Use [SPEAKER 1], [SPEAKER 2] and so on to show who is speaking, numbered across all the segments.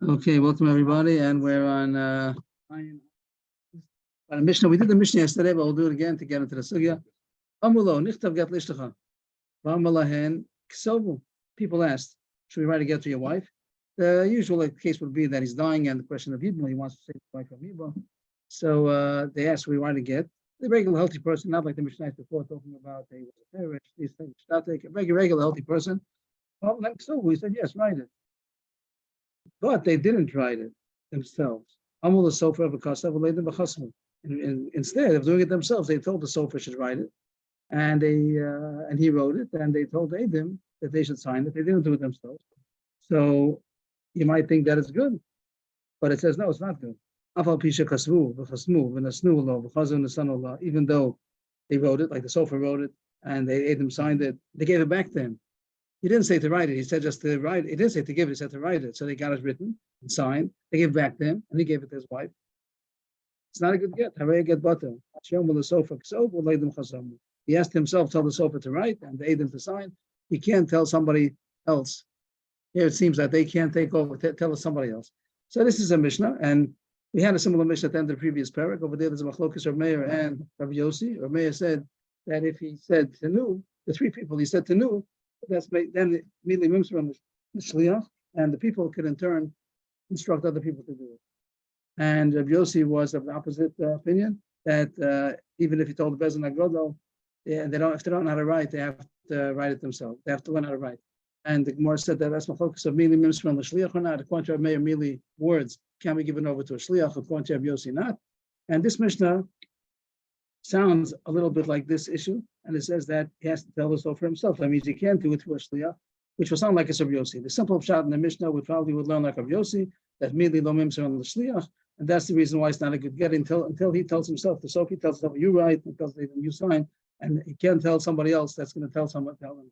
[SPEAKER 1] Okay, welcome everybody, and we're on a Mishnah. We did the Mishnah yesterday, but we'll do it again to get into the sugya. Amulo nichtav get lishtacha. V'amalahen ksovu. People asked, should we write a get to your wife? The usual case would be that he's dying, and the question of Yibma, he wants to save his wife from Yibma. So they asked, should we write a get? The regular healthy person, not like the Mishnah before, talking about they was a terrorist, these things, a regular healthy person. Well, then ksovu, he said, yes, write it. But they didn't write it themselves. Instead of doing it themselves, they told the sofer should write it, and he wrote it, and they told Adim that they should sign it. They didn't do it themselves. So you might think that it's good, but it says no, it's not good. Even though they wrote it, like the sofer wrote it, and Adim signed it, they gave it back to him. He didn't say to write it. He said just to write it. He didn't say to give it. He said to write it. So they got it written and signed. They gave it back to him, and he gave it to his wife. It's not a good get. Get butter. He asked himself, tell the sofa to write, and they aid him to sign. He can't tell somebody else. Here it seems that they can't take over, tell somebody else. So this is a Mishnah, and we had a similar Mishnah at the end of the previous parak. Over there, there's a machlokas of Meir and Rav Yossi. Rav Meir said that if he said Tenu, the three people he said Tenu, that's then immediately moves from the shliach, and the people could in turn instruct other people to do it. And Rabbi Yossi was of the opposite opinion, that even if he told the Bezin Agodo, if they don't know how to write, they have to write it themselves. They have to learn how to write. And the Gemara said that that's my focus of Mili Mims from the shliach or not. According to Rabbi Meir, Mili words can be given over to a shliach. According to Rabbi Yossi, not. And this Mishnah sounds a little bit like this issue, and it says that he has to tell the sofer himself. That means he can't do it through a shliach, which will sound like a Rabbi Yossi. The simple shot in the Mishnah would learn like Rabbi Yossi, that merely lo mimser on the shliach, and that's the reason why it's not a good get until he tells himself. The sofer tells himself, you write, and tells them you sign, and he can't tell somebody else that's going to tell them.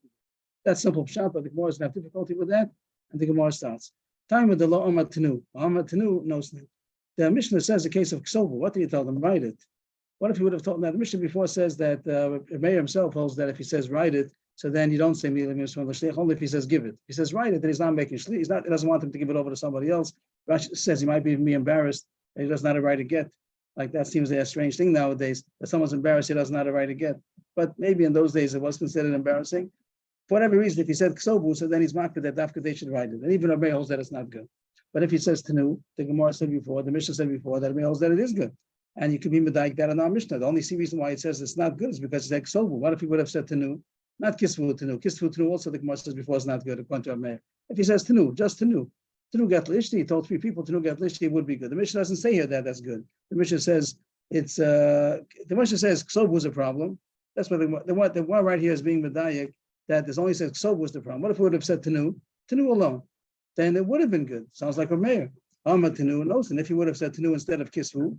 [SPEAKER 1] That's simple shot, but the Gemara doesn't have difficulty with that, and the Gemara starts. Time with the lo amad tenu. Amad tenu knows that. The Mishnah says a case of ksovu. What do you tell them? Write it. What if he would have told them? The Mishnah before says that Meir himself holds that if he says write it, so then you don't say only if he says give it. He says write it, then he's not making shli. He doesn't want him to give it over to somebody else. Rashi says he might be embarrassed that he doesn't know how to write a get. Like that seems a strange thing nowadays, that someone's embarrassed he doesn't know how to write a get. But maybe in those days it was considered embarrassing. For whatever reason, if he said ksobu, so then he's marked that dafka they should write it. And even Rabbi holds that it's not good. But if he says tenu, the Gemara said before, the Mishnah said before, that Rabbi holds that it is good. And you could be medaik that in our Mishnah. The only reason why it says it's not good is because it's like ksobu. What if he would have said tenu? Not kisvu tenu. Kisvu tenu also the Gemara says before is not good according to our Meir. If he says tenu, just tenu. Tenu get lishti, he told three people tenu get lishti would be good. The Mishnah doesn't say here that that's good. The Mishnah says the Mishnah says ksobu is a problem. That's what the one right here is being medaik, that there's only says ksobu is the problem. What if we would have said tenu alone? Then it would have been good. Sounds like a Meir. Amad tenu knows, and if he would have said tenu instead of kisvu,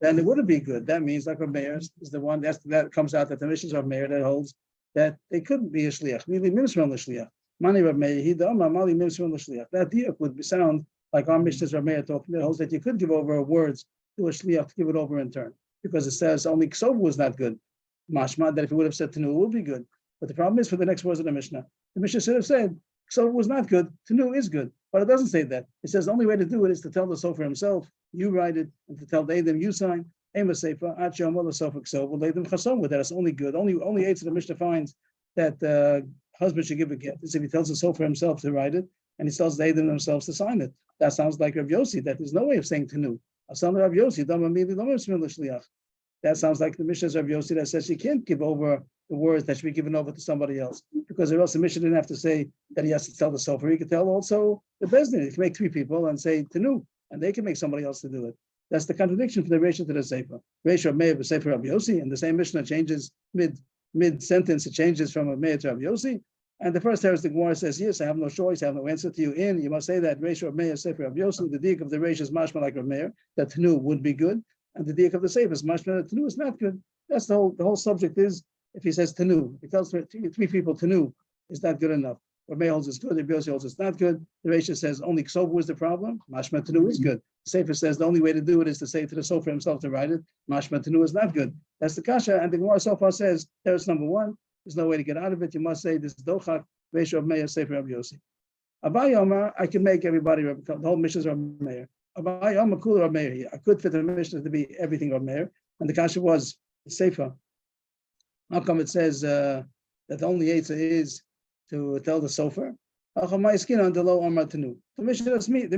[SPEAKER 1] then it wouldn't be good. That means like a Meir is the one that comes out that the Mishnah of Meir that holds that they couldn't be a shliach. Really, Mimsron the shliach. Mani Rav Meir, he mali Mimsron the shliach. That diuk would sound like our Mishnah's Rav Meir talking that holds that you could give over words to a shliach to give it over in turn, because it says only ksobu was not good. Mashma that if he would have said tenu, it would be good. But the problem is for the next words of the Mishnah should have said ksobu was not good, tenu is good. But it doesn't say that. It says the only way to do it is to tell the sofer himself, you write it, and to tell the Adam, you sign. That is only good. Only eight of the Mishnah finds that husband should give a get. Is if he tells the sofer himself to write it, and he tells the Adam themselves to sign it. That sounds like Rav Yossi. That there's no way of saying tenu. Rav Yossi, that sounds like the Mishnah's Rav Yossi that says you can't give over the words that should be given over to somebody else, because or else the Mishnah didn't have to say that he has to tell the sofer. He could tell also the bezdin. He can make three people and say tenu, and they can make somebody else to do it. That's the contradiction from the Reisha to the Sefer. Reisha Meir of Sefer Rabbi Yossi, and the same Mishnah changes mid sentence. It changes from a Meir to Rabbi Yossi. And the first the Gemara says, yes, I have no choice, I have no answer to you. You must say that Reisha Meir Sefer Rabbi Yossi. The diak of the Reisha is mashma like Rabbi Meir, that tenu would be good, and the diak of the Sefer is mashma that tenu is not good. That's the whole subject is if he says tenu, he tells three people tenu is not good enough. Rabbi holds it's good, Rabbi Yossi holds it's not good. The Reisha says only ksobu is the problem. Mashma tenu is good. The Sefer says the only way to do it is to say to the sofer himself to write it. Mashma tenu is not good. That's the kasha, and the Gemara so far says there's number one. There's no way to get out of it. You must say this is dochak Reisha of Meir Sefer Rabbi Yossi. Abai Omar, I can make everybody, the whole Mishnah is Rav Meir. Abai Omar, Kula Rav Meir. I could fit the Mishnah to be everything Rav Meir. And the kasha was the Sefer. How come it says that the only Eitzah is to tell the Sofer? The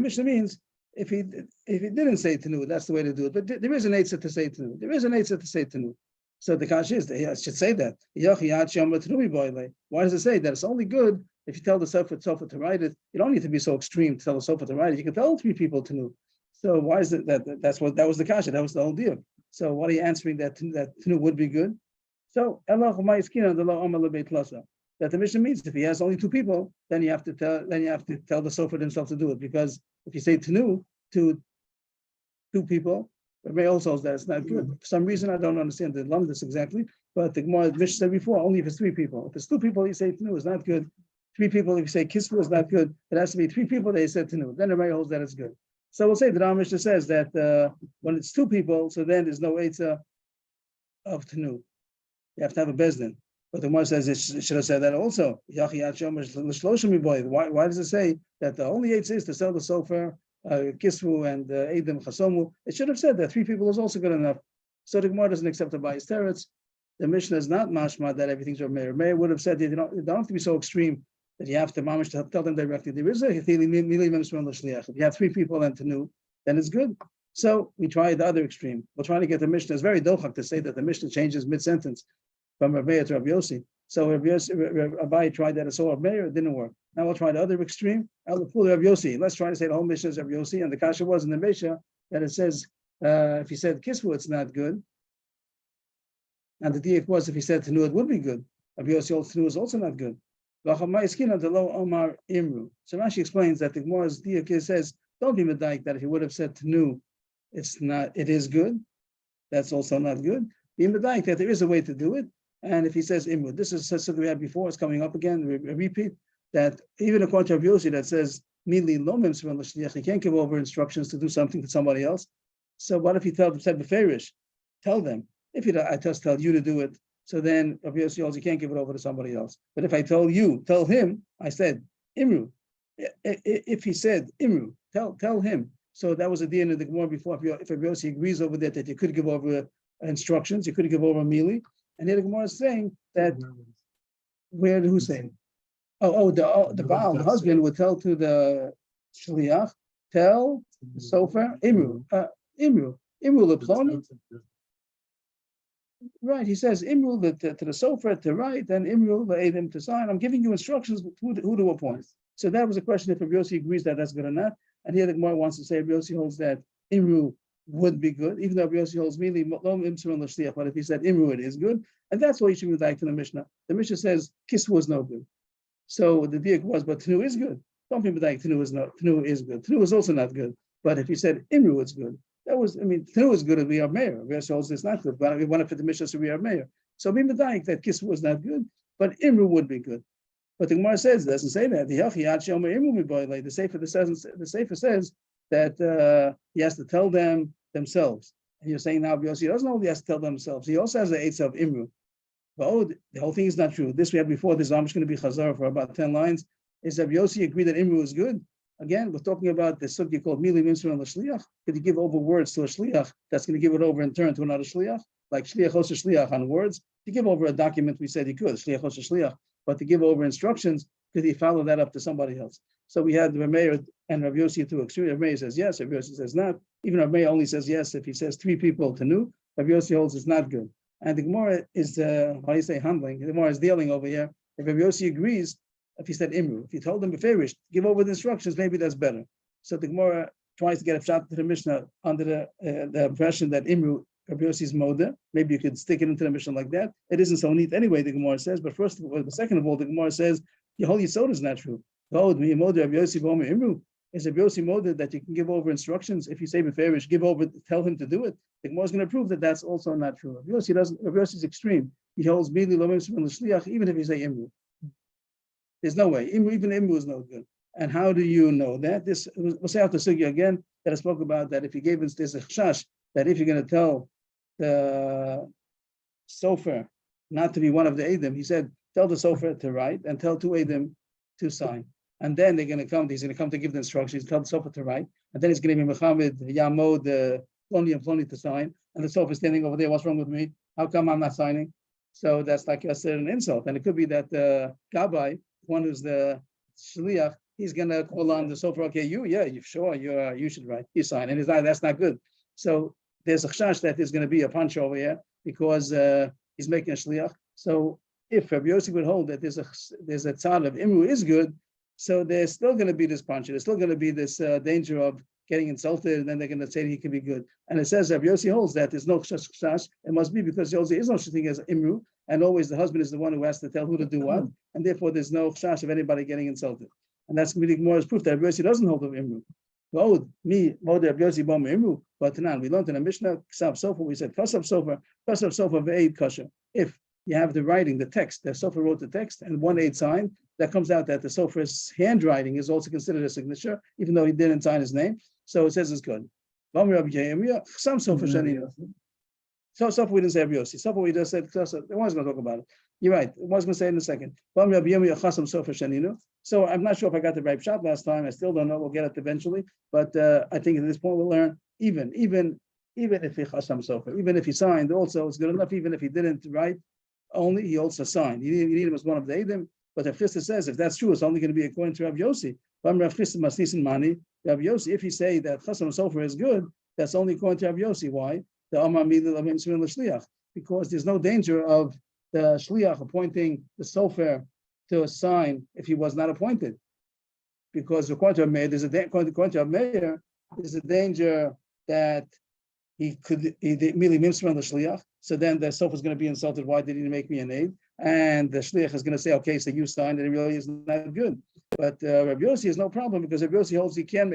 [SPEAKER 1] Mishnah means if he didn't say Tanu, that's the way to do it. But there is an Eitzah to say Tanu. There is an Eitzah to say Tanu. So the kasha is, I should say that. Why does it say that? It's only good if you tell the Sofer to write it. You don't need to be so extreme to tell the Sofer to write it. You can tell 3 people Tanu. So why is it that that was the kasha? That was the whole deal. So what are you answering that Tanu would be good? So that the Mishnah means if he has only 2 people, then you have to tell the Sofer himself to do it. Because if you say Tanu to 2 people, it may also that it's not good. For some reason I don't understand the lumdus exactly, but the Gemara Mishnah said before, only if it's 3 people. If it's 2 people, you say Tanu is not good. 3 people, if you say Kisvu is not good, it has to be 3 people that you said Tanu. Then the Gemara holds that it's good. So we'll say the Ram Mishnah says that when it's 2 people, so then there's no Eitzah of Tanu. You have to have a bezdin. But the Gemara says it should have said that also. Why does it say that the only Eitzah is to sell the Sofer, Kisvu, and Eidim Chasomu? It should have said that 3 people is also good enough. So the Gemara doesn't accept the bias teretz. The Mishnah is not mashma that everything's Rav Meir. Meir would have said that you don't have to be so extreme that you have to mamish to tell them directly. There is a hitili mili memsron l'shliach. If you have 3 people and Tanu, then it's good. So we try the other extreme. We're trying to get the Mishnah. It's very dochak to say that the Mishnah changes mid-sentence from Rav Meir to Rav Yossi. So Rav Abai tried that. It's all Rav Meir. It didn't work. Now we'll try the other extreme. Rav Yossi. Let's try to say the whole Mishnah is Rav Yossi. And the kasha was in the Mishnah that it says if he said Kisvu, it's not good. And the diak was if he said Tanu, it would be good. Rav Yossi holds Tanu is also not good. So Rashi explains that the Gemara's diak says, don't be medaik that if he would have said Tanu, it is good. That's also not good. Be medaik that there is a way to do it. And if he says Imru, this is something we had before, it's coming up again. We repeat that even according to Rav Yossi that says, Mili lo memsron l'shliach, he can't give over instructions to do something to somebody else. So what if he said beferish? Tell them. If I just tell you to do it, so then Rav Yossi also can't give it over to somebody else. But if I tell him, I said Imru. If he said Imru, tell him. So that was a deal in the Gemara before. If Rav Yossi agrees over that you could give over instructions, you could give over mili. And here the Gemara is saying that who's saying? The Baal, the husband would tell to the Shliach, tell the Sofer, Imru Leploni. Right, he says Imru to the Sofer to write, and Imru Eidim to sign. I'm giving you instructions who to appoint. So that was a question if Rav Yossi agrees that that's good or not. And here the Gemara wants to say Rav Yossi holds that Imru would be good, even though Rav Yossi holds mili lo memsron l'shliach. But if he said Imru, it is good, and that's why you should be back to the Mishnah. The Mishnah says Kisvu is no good. So the diak was, but Tanu is good. Don't be medaik. Tanu is good. Tanu is also not good. But if he said Imru, it's good. Tanu is good if we are mayor. Rav Yossi holds it's not good. But we want to fit the Mishnah so we are mayor. So be medaik that Kisvu is not good, but Imru would be good. But the Gemara says it doesn't say that. The Sefer says that he has to tell them themselves. And you're saying now Yossi doesn't only has to tell themselves. He also has the eitzah of Imru. But the whole thing is not true. This we had before. This I'm just going to be chazar for about 10 lines. Is that Yossi agreed that Imru is good? Again, we're talking about the sugya called mili memsron l'shliach. Could you give over words to a shliach that's going to give it over in turn to another shliach? Like shliach osher shliach on words. To give over a document, we said he could, shliach osher shliach. But to give over instructions, could he follow that up to somebody else? So we had Rav Meir and Rav Yossi to extreme. Rav Meir says yes, Rav Yossi says not. Even Rav Meir only says yes if he says 3 people to Tanu. Rav Yossi holds it's not good. And the Gemara is, humbling. The Gemara is dealing over here. If Rav Yossi agrees, if he said Imru, if he told them beferish, give over the instructions, maybe that's better. So the Gemara tries to get a shot to the Mishnah under the impression that Imru, Rav Yossi's moda. Maybe you could stick it into the Mishnah like that. It isn't so neat anyway, the Gemara says. But second of all, the Gemara says the whole Yisod is not true. Is a Yossi moda that you can give over instructions. If you say beferish, give over, tell him to do it. The Gemara is going to prove that that's also not true. Rav Yossi is extreme. He holds mili lo memsron l'shliach even if you say Imru. There's no way. Even Imru is no good. And how do you know that? We'll say out the sugya again that I spoke about that if you gave us this a chash that if you're going to tell the Sofer not to be one of the Eidim, he said, tell the Sofer to write and tell 2 Eidim to sign. and then they're going to come. He's going to come to give the instructions, tell the sofa to write, and then he's going to be Muhammad Yamod Ploni and Ploni to sign, and the sofa standing over there. What's wrong with me? How come I'm not signing? So that's like an insult, and it could be that the Gabbai, one who's the shliach, he's going to call on the sofa. Okay, you sure, you should write, you sign, and he's not. That's not good. So there's a chash that there's going to be a punch over here because he's making a shliach. So if Rabbi Yossi would hold that there's a tzad of imru is good, so there's still going to be this punch. There's still going to be this danger of getting insulted, and then they're going to say he can be good. And it says Rabbi Yossi holds that there's no chash. It must be because there is no such thing as imru, and always the husband is the one who has to tell who to do what, and therefore there's no chash of anybody getting insulted. And that's going to be more as proof that Rabbi Yossi doesn't hold of imru. But we learned in a Mishnah, Ksav Sofer, we said Kasav Sofer ve'ed kasher. If you have the writing, the text, the Sofer wrote the text, and one aid signed, that comes out that the Sofer's handwriting is also considered a signature, even though he didn't sign his name. So it says it's good. So Sofer we didn't say Rabbi Yossi. Sofer we just said Kasav. I was going to talk about it. You're right. I was going to say it in a second. So I'm not sure if I got the right shot last time. I still don't know. We'll get it eventually. But I think at this point we'll learn even if he chasam sofer, even if he signed, also it's good enough. Even if he didn't write, only he also signed. You need him as one of the Eidim. But if Chisda says if that's true, it's only going to be according to Rav Yossi. Rav Yossi, if you say that chasam sofer is good, that's only according to Rav Yossi. Why? Because there's no danger of the shliach appointing the sofer to sign if he was not appointed. Because according to a mayor, there's a danger that he merely mimsmer on the shliach. So then the sofer is going to be insulted. Why did he make me an aid? And the shliach is going to say, okay, so you signed, and it really is not good. But Rabbi Yossi has no problem because Rabbi Yossi holds he can't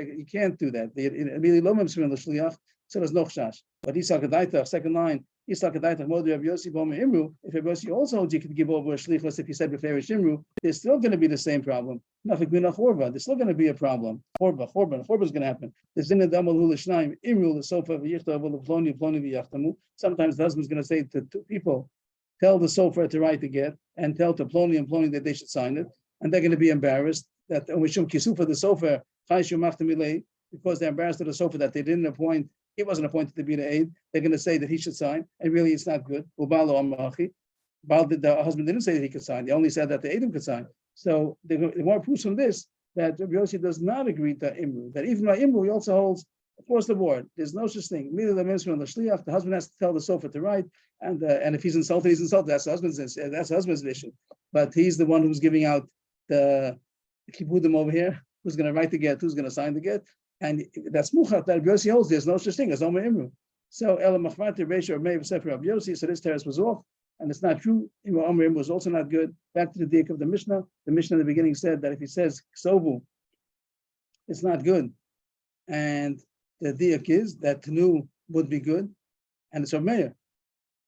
[SPEAKER 1] do that. Immediately lo mimsmer on the shliach. So there's no chash. But Isakadaita, second line, Isakadaita, Modu Rabbi Yossi Boma Imru. If Rabbi Yossi also holds you could give over a shlichus if you said Beferish Imru, there's still going to be the same problem. Nothing Mina Chorba. There's still going to be a problem. Chorba is going to happen. There's in the Damal Hulishnaim, Imru, the Sofa, V'yichta, Ploni V'yachtamu. Sometimes the husband's going to say to two people, tell the Sofa to write the get, and tell to Ploni and Ploni that they should sign it. And they're going to be embarrassed that Mishum Kisufa, the Sofa, because they're embarrassed of the Sofa that they didn't appoint. He wasn't appointed to be the aide. They're going to say that he should sign, and really it's not good. The husband didn't say that he could sign. They only said that the aidim could sign. So the more proofs from this that Rabbi Yossi does not agree to Imru. That even by Imru, he also holds across the board. There's no such thing. The husband has to tell the sofa to write, and if he's insulted, he's insulted. That's the husband's mission. But he's the one who's giving out the kibudim over here. Who's going to write the get? Who's going to sign the get? And that's muchat that Rabbi Yossi holds. There's no such thing as Omer Imru. So Ela Machmati Reisha or Meir Sefer Rabbi Yossi. So this teres was off, and it's not true. Omer Imru was also not good. Back to the diak of the Mishnah. The Mishnah in the beginning said that if he says Ksovu, it's not good, and the diak is that Tanu would be good, and it's Omer.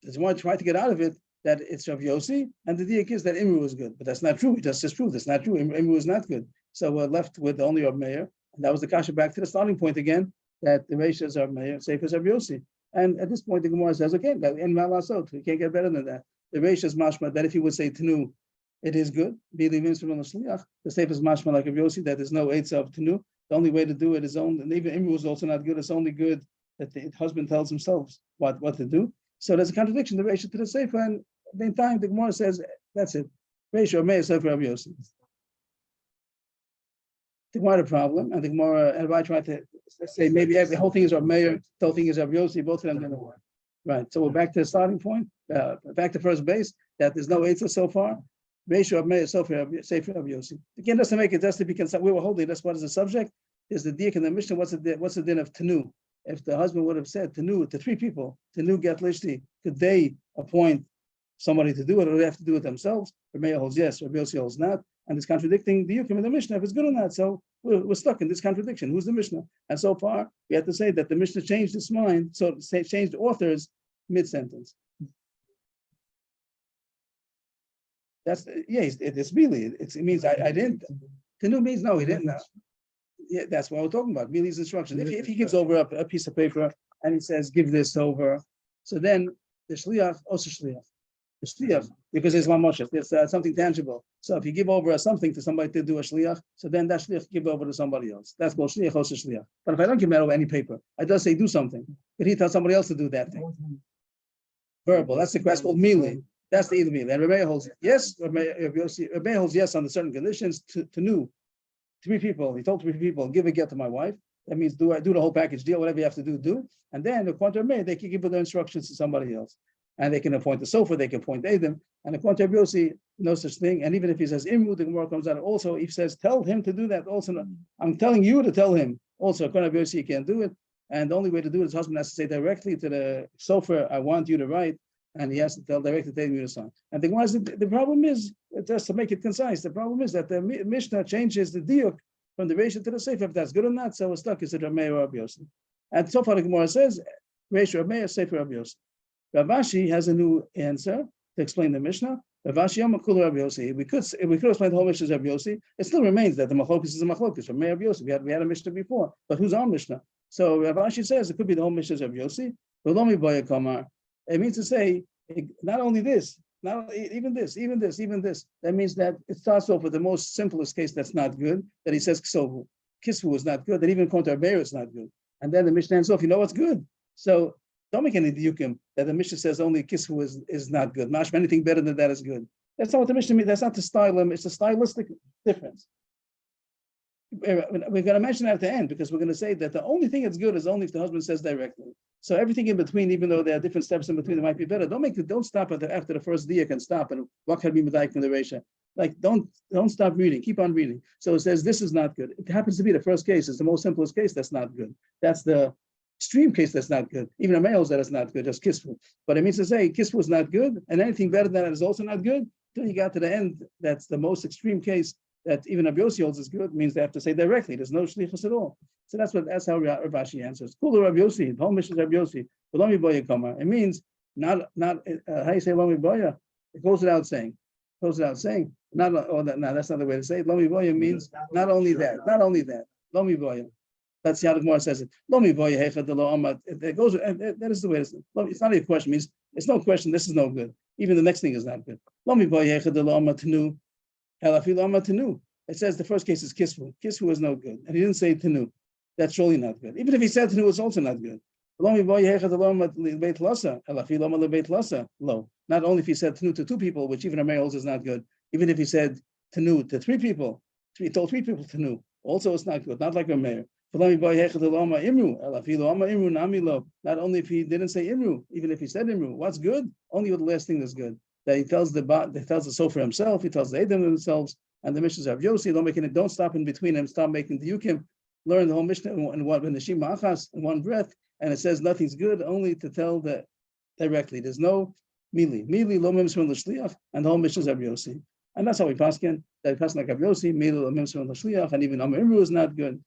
[SPEAKER 1] There's one try to get out of it that it's Rabbi Yossi, and the diak is that Imru is good, but that's not true. He just proved that's not true. Imru is not good. So we're left with only Rabbi Meir. And that was the kasha back to the starting point again, that the ratios are safe as Rabbi Yossi. And at this point, the Gemara says, okay, in Malasot, we can't get better than that. The ratios mashma, that if he would say Tanu, it is good. Be the shliach. The safest mashma like Rabbi Yossi, that there's no eitzah of Tanu. The only way to do it is only, and even Imru is also not good. It's only good that the husband tells himself what to do. So there's a contradiction, the ratio to the sefer, and the entire the Gemara says, that's it. Ratio may sefer Rabbi Yossi. The Gemara problem, and the Gemara and I try to say maybe the whole thing is Rav Meir, the whole thing is Rav Yossi, both of them didn't work. Right. So we're back to the starting point, back to first base, that there's no eitzah so far. Ratio of Meir, so for Rav Yossi. Again, just to make it, just to be concerned, we were holding that's what is the subject. Is the diak in the Mishnah, what's the din of Tanu? If the husband would have said Tanu to three people, Tanu get lishti, could they appoint somebody to do it, or do they have to do it themselves? Rav Meir holds yes, Rav Yossi holds not. And it's contradicting the Yukim in the Mishnah if it's good or not. So we're stuck in this contradiction. Who's the Mishnah? And so far, we have to say that the Mishnah changed its mind, so changed authors mid-sentence. That's, yeah, it's really, it means I didn't. Tanu means no, he didn't. Yeah, that's what we're talking about, Mili's instruction. If he gives over a piece of paper and he says, give this over, so then the Shliach, also Shliach. The shliach, because it's mamoshes, it's something tangible. So if you give over something to somebody to do a shliach, so then that shliach give over to somebody else. That's called shliach or shliach. But if I don't give over any paper, I just say do something, but he tells somebody else to do that thing. Verbal. That's the question called mili. That's the either mili. And Rebbe holds yes. Rebbe holds yes under certain conditions. To new 3 people. He told 3 people, give a get to my wife. That means do the whole package deal, whatever you have to do. And then according to Rebbe, they can give their instructions to somebody else. And they can appoint the sofa, they can appoint Adam. And according to Rebbe, no such thing. And even if he says Imru, the Gemara comes out also, he says, tell him to do that also. I'm telling you to tell him. Also, according to Rebbe, you can't do it. And the only way to do it is husband has to say directly to the sofa, I want you to write, and he has to tell directly to you to sign. And the problem is, just to make it concise, the problem is that the Mishnah changes the diuk from the ratio to the sefer. If that's good or not, so it's stuck is it Rameh or Rabbi Yossi. And so far the Gemara says, ratio Rameh, sefer Rabbi Yossi. Rav Ashi has a new answer to explain the Mishnah. Rav Ashi Yamakul Rabbi Yossi. We could explain the whole Mishnah as Rabbi Yossi. It still remains that the Machlokus is a Machlokus from Rabbi Yossi. We had a Mishnah before, but who's our Mishnah? So Rav Ashi says it could be the whole Mishnah as Rabbi Yossi. It means to say not only this, not even this. That means that it starts off with the most simplest case that's not good. That he says ksovu, kisvu is not good. That even according to Rabbeinu is not good. And then the Mishnah ends off. You know what's good? So don't make any diukim that the Mishnah says only kisvu is not good. Mashma, anything better than that is good. That's not what the Mishnah means. That's not the style. It's a stylistic difference. We're going to mention that at the end because we're going to say that the only thing that's good is only if the husband says directly. So everything in between, even though there are different steps in between, that might be better. Don't stop after the first diak and stop and what can be medayik from the resha. Like don't stop reading. Keep on reading. So it says this is not good. It happens to be the first case. It's the most simplest case that's not good. That's the extreme case that's not good. Even a male's that is not good, just kisfu. But it means to say kisfu is not good, and anything better than that is also not good. Till you got to the end, that's the most extreme case that even Rabbi Yossi holds is good, means they have to say directly. There's no shlichus at all. So that's how Rav Ashi answers. Kula Rabbi Yossi, the whole mission is Rabbi Yossi. But Lomi Boya Kama. It means not how you say Lomi Boya. It goes without saying. Not all that. No, that's not the way to say it. Lomi Boya means not only that. Lomi Boya. That's how the Gemara says it. Lomi Boya Hecha de Lo Amad. It goes. That is the way. It's not a question. It means it's no question. This is no good. Even the next thing is not good. Lomi Boya Hecha de Lo Amad Tenu. It says the first case is kisvu. Kisvu is no good. And he didn't say tenu. That's surely not good. Even if he said tenu, it's also not good. Not only if he said tenu to 2 people, which even a male is not good. Even if he said tenu to 3 people, he told 3 people tenu, also it's not good. Not like a mayor. Not only if he didn't say imru, even if he said imru, what's good? Only with the last thing that's good. That he tells the sofer himself, he tells the Edom themselves, and the Mishnahs of Yossi, don't stop in between them, stop making the Yukim, learn the whole Mishnah in the Shima Achas in one breath, and it says nothing's good, only to tell directly. There's no mili. Mili lo mimsron l'shliach, and the whole Mishnahs of Yossi. And that's how we paskin, that we paskin like Rav Yossi, mili lo mimsron l'shliach, and even Amar Imru is not good.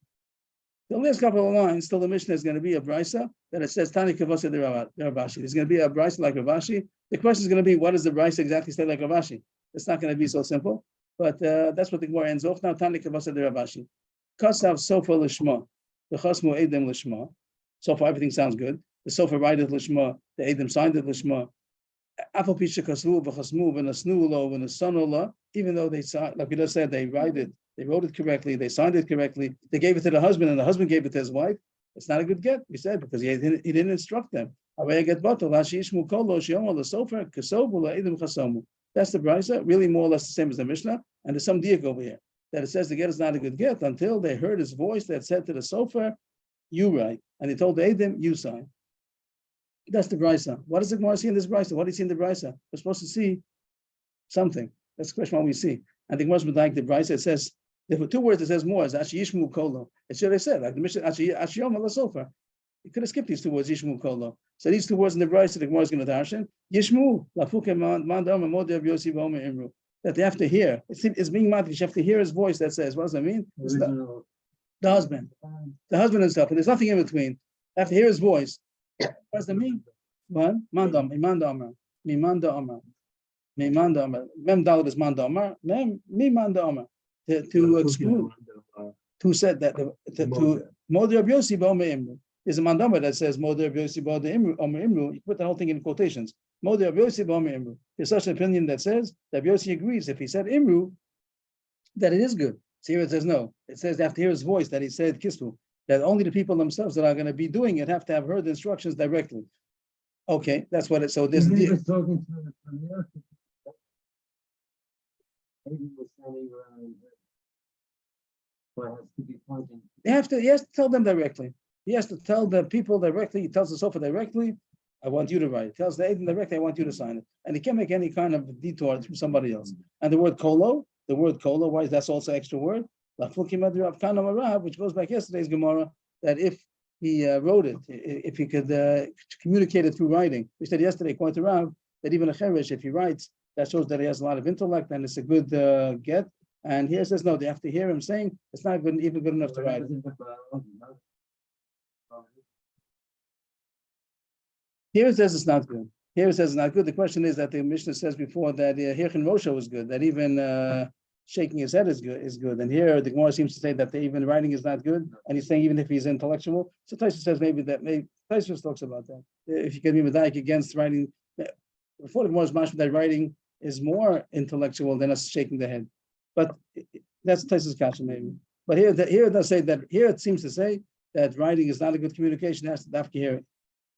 [SPEAKER 1] The last couple of lines, still the Mishnah is going to be a brisa that it says Tani Kavasa de Rav Ashi. There's going to be a brisa like Rav Ashi. The question is going to be, what does the brisa exactly say like Rav Ashi? It's not going to be so simple, but that's what the Gemara ends off now. Tani Kavasa de Rav Ashi. Kasav sofa lishma, the chasmu edem lishma. So far everything sounds good. The sofa writeth lishma, the edem signed it lishma. Apple pisha kasvu v'chasmu v'nasnu lo v'nasanu lo. Even though they signed, like we just said, they wrote it correctly, they signed it correctly, they gave it to the husband, and the husband gave it to his wife. It's not a good get, we said, because he didn't instruct them. That's the brisa, really more or less the same as the Mishnah, and there's some diak over here that it says the get is not a good get until they heard his voice that said to the sofer, you write, and he told the Edom, you sign. That's the brisa. What does the Gemara see in this brisa? What do you see in the brisa? We're supposed to see something. That's the question what we see. And the Gemara like the brisa, it says there were 2 words that says more. It's actually yishmu kolo. It should have said like the Mishnah actually yom ala sofer. You could have skipped these 2 words, yishmu kolo. So these 2 words in the brisa, the Gemara is going to darshan yishmu lafuke man dama moder Yossi v'omer imru. That they have to hear. It's being matish. You have to hear his voice that says, what does that mean? The husband. The husband and stuff. And there's nothing in between. They have to hear his voice. What does that mean? One, mandam, imanda amar, mimanda amar, mimanda amar. Mem dalad is manda amar, mem mimanda amar. To exclude, who said that to Moder Rabbi Yossi b'omer imru. There's a mandama that says Moder Rabbi Yossi b'omer imru. You put the whole thing in quotations. Modi Rabbi Yossi b'Omer Imru. There's such an opinion that says that Rabbi Yossi agrees if he said Imru, that it is good. So here it says no. It says they have to hear his voice that he said Kispu, that only the people themselves that are going to be doing it have to have heard the instructions directly. Okay, that's what it. So this.
[SPEAKER 2] He was talking to the premier. Maybe he was standing around. So it has to be pointing.
[SPEAKER 1] He has to tell them directly. He has to tell the people directly. He tells the sofa directly, I want you to write. He tells the agent directly, I want you to sign it. And he can't make any kind of detour through somebody else. And the word kolo, why is that's also extra word? Which goes back yesterday's Gemara, that if he wrote it, if he could communicate it through writing. We said yesterday, according to Rav, that even a cheresh, if he writes, that shows that he has a lot of intellect and it's a good get. And here it says, no, they have to hear him saying, it's not good, even good enough to write. Here it says it's not good. Here it says it's not good. The question is that the Mishnah says before that Hirchin Rosha was good, that even shaking his head is good. And here the Gemara seems to say that even writing is not good. And he's saying even if he's intellectual. So Taisa says maybe Taisa talks about that. If you can be medayik against writing, before the Gemara is mashma that writing is more intellectual than us shaking the head. But that's Taisa's kasha maybe. But here it does say that, here it seems to say that writing is not a good communication, it has to dafka hear it.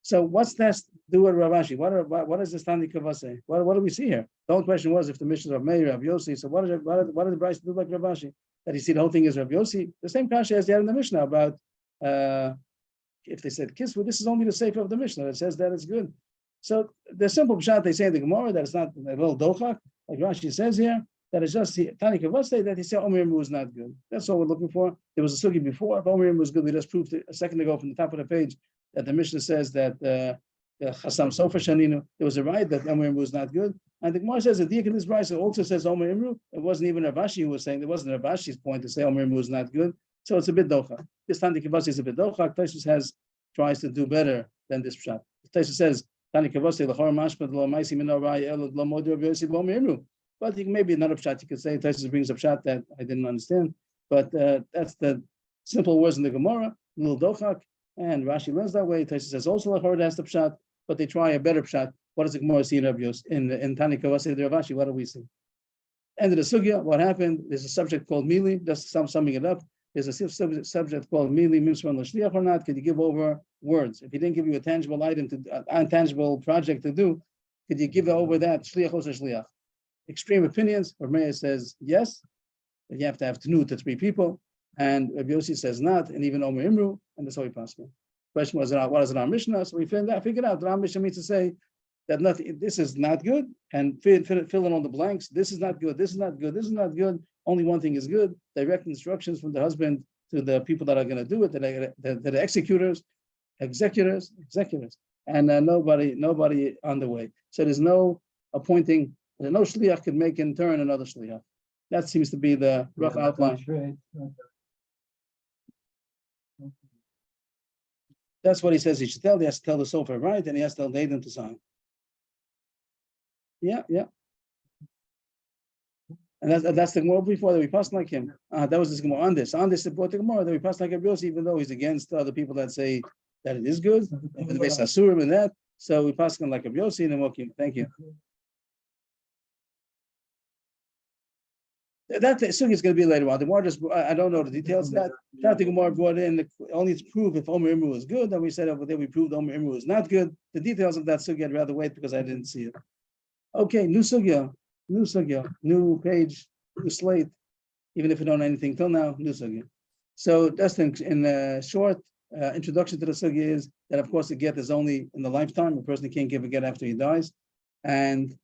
[SPEAKER 1] So what's that do with Rav Ashi? What does the Tani Kava say? What do we see here? The whole question was if the mission of Meir, Rav Yossi. So what did the Bryce do like Rav Ashi? That he see the whole thing is Rav Yossi. The same kasha as they had in the Mishnah about if they said kisvu, this is only the sefer of the Mishnah. It says that it's good. So the simple pshat they say in the Gemara that it's not a little dochak, like Rashi says here, that it's just Tani Kava say that he said Omer Imru is not good. That's all we're looking for. There was a sugi before. If Omer Imru was good, we just proved it a second ago from the top of the page that the Mishnah says that Chasam Sofer Shaninu, there was a right that Omer Imru was not good. And the Gemara says that Diak in this Bryce also says Omer Imru. It wasn't even Rav Ashi who was saying, it wasn't Rav Ashi's point to say Omer Imru was not good. So it's a bit docha. This Tani Kavasi is a bit docha. Taisus tries to do better than this pshat. Taisus says, Tani Kavasi, L'chor Mashpat, Lo Maisi Min Arai, Elo, Lo Modi Rav Yossi, Omer Imru. But maybe another pshat you could say, Taisus brings a pshat that I didn't understand. But that's the simple words in the Gemara, little dochak. And Rashi learns that way. Taisa says also Lachor has the pshat, but they try a better pshat. What does the Gemara see in Rav Yos? In Tani Kavasi the Rav Ashi, what do we see? End of the sugya, what happened? There's a subject called Mili, just summing it up. There's a subject called Mili, Mimsran L'Shliach or not? Could you give over words? If he didn't give you a tangible item, intangible project to do, could you give over that? Shliach or Shliach? Extreme opinions. Rameya says yes, that you have to have 2 to 3 people. And Rabbi Yossi says not, and even Omer Imru, and that's how we pass it. Question was, what is it our Mishnah? So we figured out that our Mishnah means to say that nothing. This is not good, and fill in all the blanks. This is not good. This is not good. This is not good. Only one thing is good. Direct instructions from the husband to the people that are going to do it, the executors, and nobody on the way. So there's no appointing. There's no shliach could make in turn another shliach. That seems to be the rough outline. That's what he says he should tell. He has to tell the sofa right, and he has to tell Daden to sign. Yeah. And that's the Gemara before that we passed like him. That was this Gemara on this. On this, brought the Gemara that we passed like Rabbi Yossi, even though he's against other people that say that it is good, the base Asurim and that. So we passed him like Rabbi Yossi and walking. Thank you. That sugi is going to be later on. The Gemara I don't know the details of that. That the Gemara brought in only to prove if Omer Imru was good. Then we said over there we proved Omer Imru was not good. The details of that sugi I'd rather wait because I didn't see it. Okay, new sugya, new page, new slate. Even if you don't know anything till now, new sugya. So that's in a short introduction to the sugya is that of course the get is only in the lifetime. A person can't give a get after he dies, and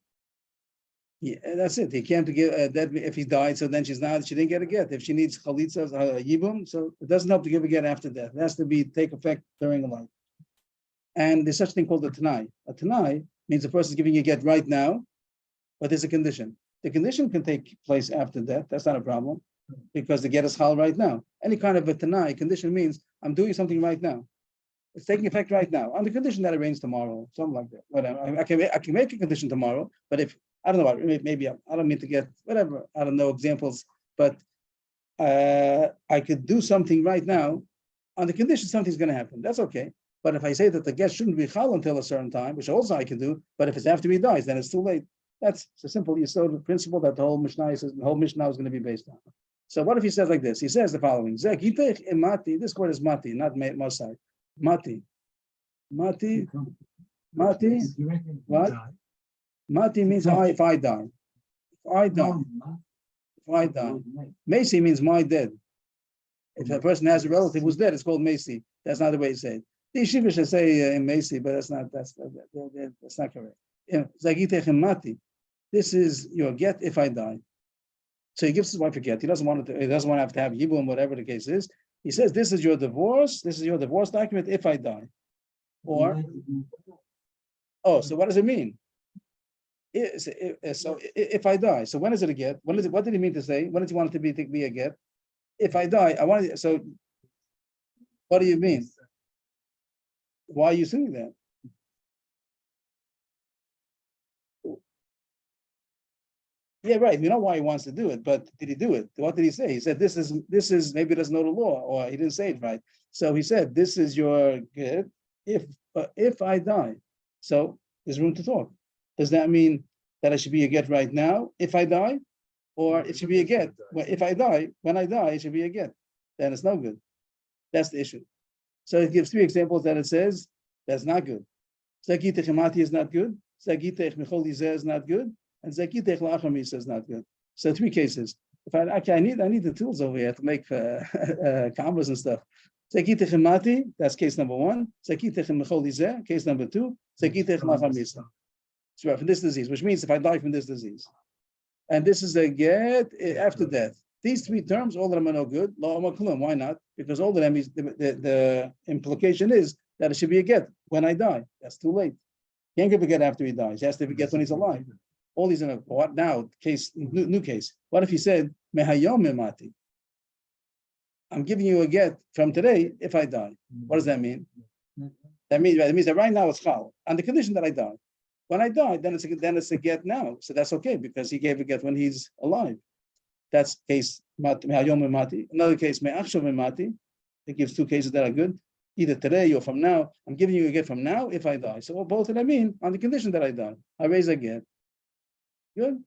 [SPEAKER 1] that's it. He can't give that if he died. So then she didn't get a get. If she needs chalitza, yibum, so it doesn't help to give a get after death. It has to take effect during a life. And there's such a thing called a tanai. A tanai means the person is giving you a get right now, but there's a condition. The condition can take place after death. That's not a problem because the get is hal right now. Any kind of a tanai condition means I'm doing something right now. It's taking effect right now on the condition that it rains tomorrow, something like that. Whatever. I can make a condition tomorrow, but if I don't know, maybe I don't mean to get whatever, I don't know examples, but I could do something right now on the condition something's going to happen. That's okay. But if I say that the get shouldn't be chal until a certain time, which also I can do, but if it's after he dies, then it's too late. That's a simple Yesod principle that the whole Mishnah is going to be based on. So what if he says like this? He says the following: this word is mati, not mosai. Mati. Mati. Mati. What? Mati means if I die. If I die. If I die. Macy means my dead. If a person has a relative who's dead, it's called Macy. That's not the way you say it. The yeshiva should say in Macy, but that's not correct. Zagitech mati. This is your get if I die. So he gives his wife a get. He doesn't want to have to have yibum, whatever the case is. He says, this is your divorce. This is your divorce document if I die. Or, so what does it mean? So if I die, so when is it a get? What did he mean to say? When does he want it to be a get? If I die, I want it. So what do you mean? Why are you saying that? Yeah, right. We know why he wants to do it, but did he do it? What did he say? He said, this is maybe he doesn't know the law, or he didn't say it right. So he said, this is your get if I die. So there's room to talk. Does that mean that it should be a get right now if I die? Or it should be a get if I die, when I die, it should be a get. Then it's no good. That's the issue. So it gives 3 examples that it says that's not good. Zakitech Mati is not good. Zakitech Michol Yizeh is not good. And Zakitech Lachamisa is not good. So 3 cases. If I need the tools over here to make commas and stuff. Zakitech Mati, that's case number 1. Zakitech Michol Yizeh, case number 2. Zakitech Lachamisa. So from this disease, which means if I die from this disease. And this is a get after death. These 3 terms, all of them are no good. Why not? Because all of them is the implication is that it should be a get when I die. That's too late. He can't give a get after he dies. He has to be a get when he's alive. All these are what now? Case new case. What if he said mehayom memati? I'm giving you a get from today if I die. What does that mean? That means that right now it's chal on the condition that I die. When I die, then it's a get now. So that's okay because he gave a get when he's alive. That's case mehayom memati. Another case me'achshav memati. It gives 2 cases that are good. Either today or from now. I'm giving you a get from now if I die. So both of them mean on the condition that I die. I raise a get. Good.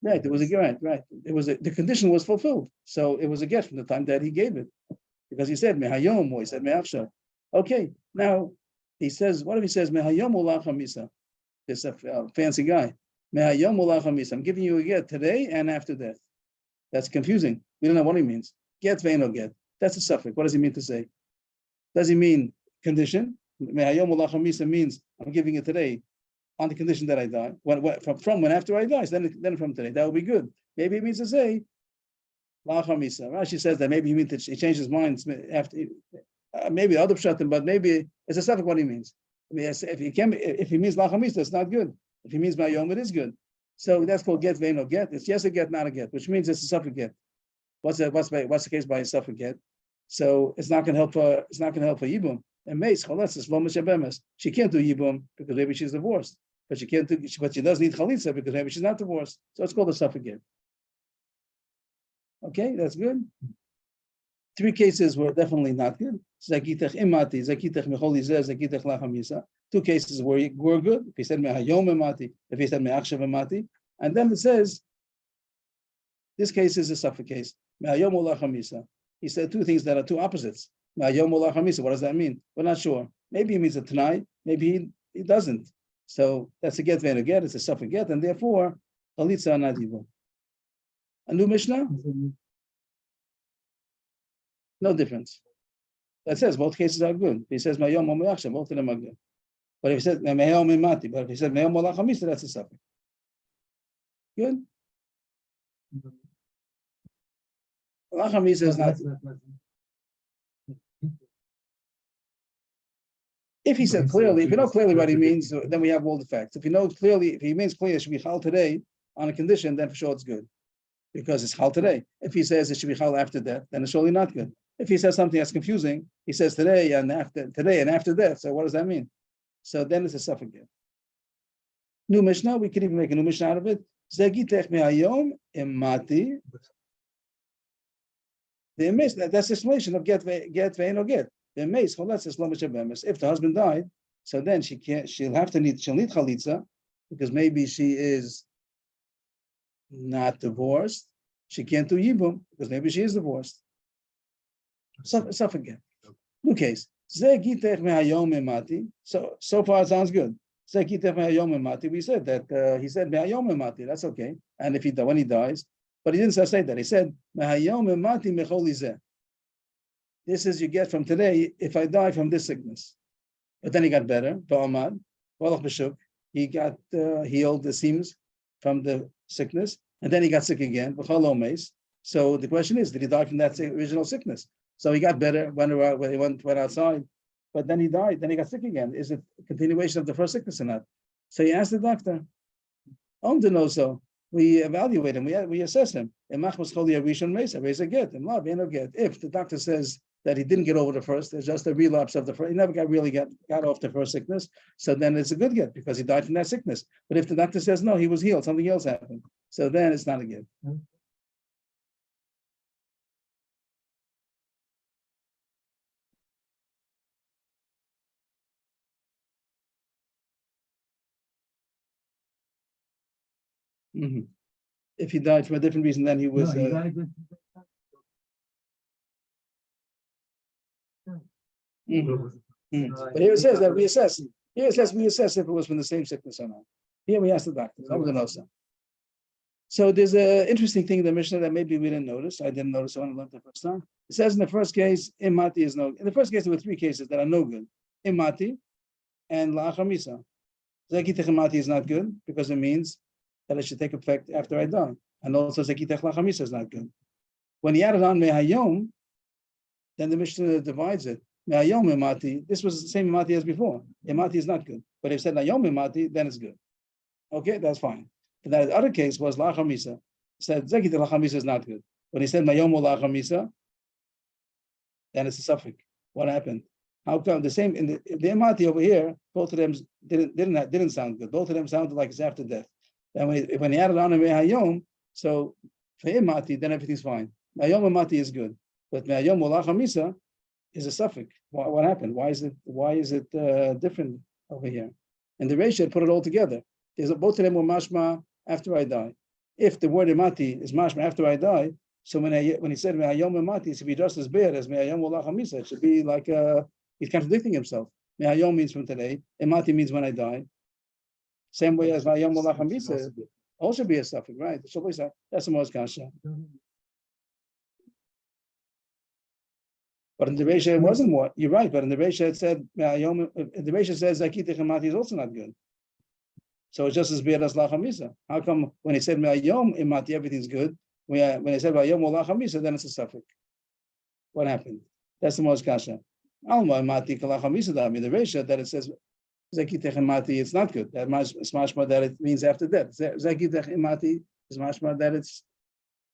[SPEAKER 1] Right, it was a get. Right, the condition was fulfilled. So it was a get from the time that he gave it, because he said mehayom or he said me'achshav. Okay, now he says, what if he says mehayom ulachamisa? This a fancy guy. Mehayom ulachamisa. I'm giving you a get today and after death. That's confusing. We don't know what he means. Get ve'eno get. That's a suffix. What does he mean to say? Does he mean condition? Mehayom ulachamisa means I'm giving it today on the condition that I die. From when after I die, then from today. That would be good. Maybe it means to say lachamisa. Rashi says that maybe he means he changed his mind after. Maybe other pshatim, but maybe it's a suffix what he means. I mean, if he means lachamisa, it's not good. If he means mehayom, it is good. So that's called get ve'eno get. It's yes a get, not a get, which means it's a suffix get. What's the case by a suffix get? So it's not going to help for yibum. And mace chalitza is lomish abemes. She can't do yibum because maybe she's divorced, but she can't do. But she does need chalitza because maybe she's not divorced. So it's called a suffix get. Okay, that's good. 3 cases were definitely not good. Zakitech imati, zakitech mechol yizeh, zakitech lachamisa. 2 cases were good. If he said mehayom imati, if he said me'achshav imati, and then it says this case is a suffix case. Mehayom ulachamisa. He said 2 things that are 2 opposites. Mehayom ulachamisa. What does that mean? We're not sure. Maybe he means a t'nai. Maybe he doesn't. So that's a get ve'eno get. It's a suffix get, and therefore chalitza not evil. A new Mishnah. No difference. That says both cases are good. If he says mehayom or me'achshav, both of them are good. But if he says mehayom imati, but if he says mehayom ulachamisa, that's a suffix. Good. Lachamisa is not. If he said clearly, if you know clearly what he means, then we have all the facts. If you know clearly, if he means clearly it should be chal today on a condition, then for sure it's good. Because it's chal today. If he says it should be chal after death, then it's surely not good. If he says something that's confusing, he says today and after death. So what does that mean? So then it's a suffix. New Mishnah, we can even make a new Mishnah out of it. Zagitech me'ayom imati. The emes, that's the explanation of get vein or get. The emes choletz is lomish bemis. If the husband died, so then she'll need chalitza, because maybe she is not divorced. She can't do yibum because maybe she is divorced. So again. New case. So far it sounds good. We said that he said that's okay. And if when he dies, but he didn't say that. He said this is you get from today if I die from this sickness. But then he got better. He got healed the seams from the sickness, and then he got sick again. So the question is, did he die from that original sickness? So he got better, went outside, but then he died, then he got sick again. Is it a continuation of the first sickness or not? So he asked the doctor. So we evaluate him, we assess him. If the doctor says that he didn't get over the first, it's just a relapse of the first, he never got off the first sickness, so then it's a good get because he died from that sickness. But if the doctor says no, he was healed, something else happened, so then it's not a get. Mm-hmm. If he died for a different reason, then he was. He died with... But here it says that we assess. Here it says we assess if it was from the same sickness or not. Here we ask the doctor. So there's an interesting thing in the Mishnah that maybe we didn't notice. I didn't notice when I learned the first time. It says in the first case, imati is no. In the first case, there were three cases that are no good: imati and la'achamisa. Zekitech imati is not good because it means that it should take effect after I die. And also Zekitech Lachamisa is not good. When he added on Mehayom, then the Mishnah divides it. Mehayom Imati, this was the same Imati as before. Imati is not good. But if he said Nayom Imati, then it's good. Okay, that's fine. But that other case was Lachamisa. Said Zekitech Lachamisa is not good. When he said Mayom Lachamisa, then it's a suffix. What happened? How come the same in the Imati over here, both of them didn't sound good. Both of them sounded like it's after death. And when he added on a Mehayom, so for Imati, then everything's fine. Mehayom Imati is good, but Mehayom Olachamisa is a suffix. What happened? Why is it different over here? And the Reisha put it all together. Both of them were mashma after I die. If the word Imati is mashma after I die, so when he said Mehayom Imati, it should be just as bad as Mehayom Olachamisa. It should be like he's contradicting himself. Mehayom means from today. Imati means when I die. Same way as Vayom Olachamisa also be a suffix, right? That's the most kasha. But in the Reisha, it wasn't what you're right. But in the Reisha, it said the Reisha says Zakitech Imati is also not good. So it's just as bad as Lachamisa. How come when he said Ma'ayom Imati everything's good? When he said Vayom Olachamisa, then it's a suffix. What happened? That's the most kasha. Alma Imati Kalachamisa. I mean the Reisha that it says Zekitech Imati, it's not good. That is mashma that it means after death. Zekitech Imati is mashma that it's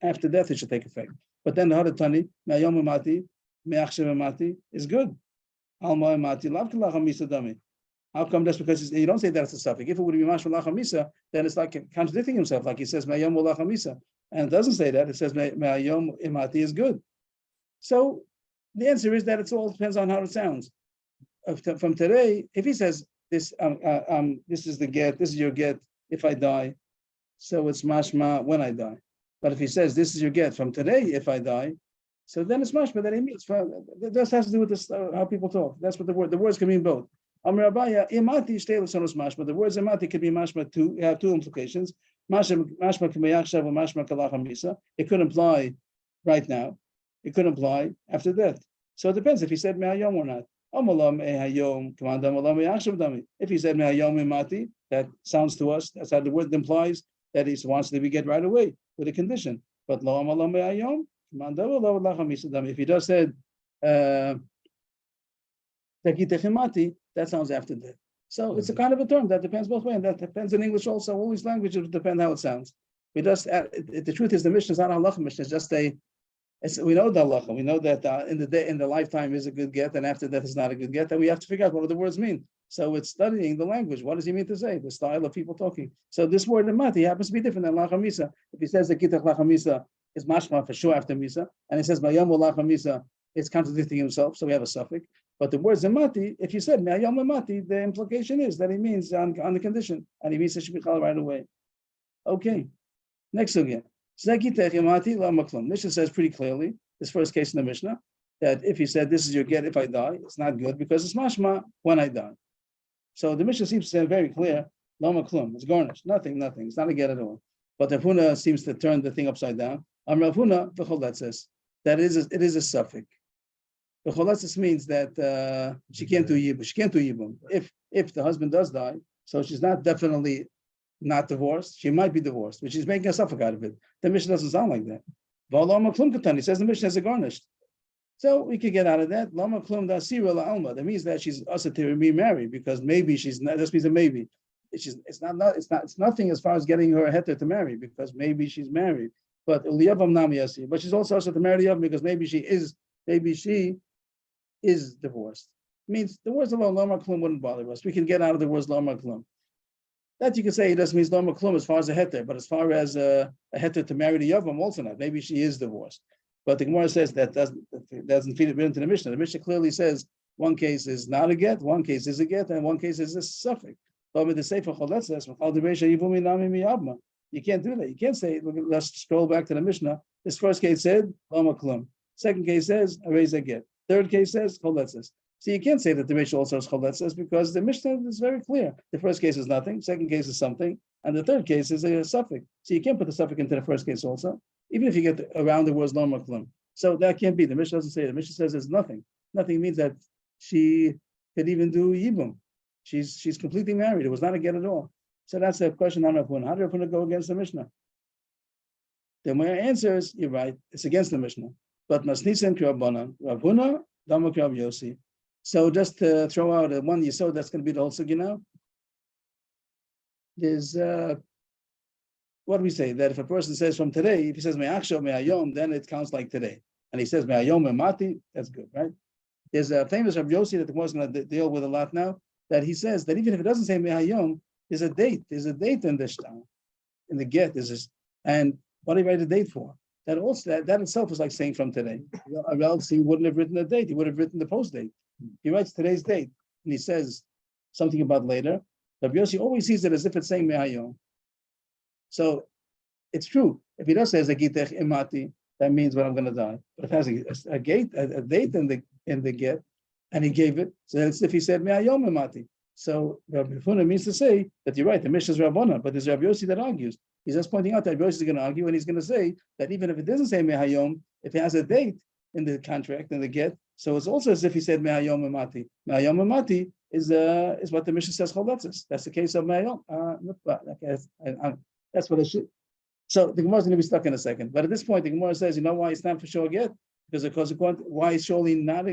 [SPEAKER 1] after death it should take effect. But then the other Tani, Ma'ayom Imati, Me'achshev Imati is good. Alma Imati, Lav Kalachamisa Dami. How come that's because you don't say that it's a suffix? If it would be mashma lachamisa, then it's like contradicting himself, like he says Ma'ayom Lachamisa. And it doesn't say that, it says Ma'ayom Imati is good. So the answer is that it all depends on how it sounds. From today, if he says this is the get, this is your get if I die, so it's mashma when I die. But if he says this is your get from today if I die, so then it's mashma that he means. That just has to do with this, how people talk. That's what the words can mean both. Amar Abaya, imati shteilusonos mashma. The words imati could be mashma too. You have two implications. Mashma k'meyakshav or mashma kalachamisa. It could imply right now. It could imply after death. So it depends if he said me'ayom or not. If he said Mehayom Imati, that sounds to us, that's how the word implies that he wants to be get right away with a condition. But Lo Amalam Mehayom, if he just said Tekitech Imati, that sounds after death. So it's a kind of a term that depends both ways, and that depends in English also. All these languages depend how it sounds. We just the truth is the Mishnah is not a halacha Mishnah, it's just we know the halacha. We know that in the lifetime is a good get, and after death is not a good get. And we have to figure out what do the words mean. So it's studying the language. What does he mean to say? The style of people talking. So this word imati happens to be different than lachamisa. If he says the gittin lachamisa is mashma for sure after Misa, and it says Mayom Olach Misa, it's contradicting himself, so we have a suffix. But the word Zemati, if you said Mayom Mati, the implication is that it means on the condition, and he means it should be called right away. Okay, next again. Mishnah says pretty clearly, this first case in the Mishnah, that if he said this is your get if I die, it's not good because it's mashma when I die. So the Mishnah seems to say very clear, Lama Klum, it's garnished, nothing, it's not a get at all. But Rav Huna seems to turn the thing upside down. Rav Huna, v'choletzes, that it is a suffix. V'choletzes means that she can't do yibum. She can't do yibum. If the husband does die, so she's not definitely not divorced. She might be divorced, but she's making a suffix out of it. The Mishnah doesn't sound like that. V'alama Klum katan, he says the Mishnah is a garnished. So we could get out of that. Lama Klum da sira la alma. That means that she's also to remarry because maybe she's not. This means a maybe. It's nothing as far as getting her heter to marry because maybe she's married. But but she's also to marry Yavam because maybe she is divorced. It means the words of Lama Klum wouldn't bother us. We can get out of the words Lama Klum. That you can say it doesn't mean Lama Klum as far as a heter, but as far as a heter to marry the Yavam, also not. Maybe she is divorced. But the Gemara says that doesn't feed it into the Mishnah. The Mishnah clearly says one case is not a get, one case is a get, and one case is a suffix. But with the Sefer Choletzes, you can't do that. You can't say, let's scroll back to the Mishnah. This first case said, Lama Klum. Second case says, Arez a get. Third case says, Choletzes. So you can't say that the Mishnah also has Choletzes because the Mishnah is very clear. The first case is nothing, second case is something, and the third case is a suffix. So you can't put the suffix into the first case also, even if you get around the words Lama Klum. So that can't be. The Mishnah doesn't say it. The Mishnah says there's nothing. Nothing means that she could even do Yibum. She's completely married. It was not a get at all. So that's the question on Rav Huna. How did Rav Huna go against the Mishnah? The my answer is, you're right, it's against the Mishnah. But Masnisen Krabbanan, Rav Huna, Dama Krab Yosi. So just to throw out one yisod, that's going to be the whole sugi now. There's, what do we say? That if a person says from today, if he says Me'achshav Me'ayom, then it counts like today. And he says Me'ayom Me'mati, that's good, right? There's a famous Rav Yosi that the Gemara is going to deal with a lot now, that he says that even if it doesn't say Me'ayom, there's a date in the shtar, in the get. And what do you write a date for? That also that itself is like saying from today. Else he wouldn't have written a date. He would have written the post date. He writes today's date, and he says something about later. Rabbi Yossi always sees it as if it's saying Me'ayom. So it's true. If he does say Zagitech Imati, that means when I'm going to die. But if it has a date in the get, and he gave it, so it's if he said Me'ayom Imati. So Rabbi Huna means to say that you're right, the Mishnah is Rabbana, but there's Rabbi Yossi that argues. He's just pointing out that Rabbi Yossi is going to argue, and he's going to say that even if it doesn't say Mehayom, if it has a date in the contract, in the get, so it's also as if he said Mehayom Emati. Mehayom Emati is what the Mishnah says Choletzes. That's the case of Mehayom. That's what it should. So the Gemara is going to be stuck in a second. But at this point, the Gemara says, you know why it's not for sure a get? Because of course, why is surely not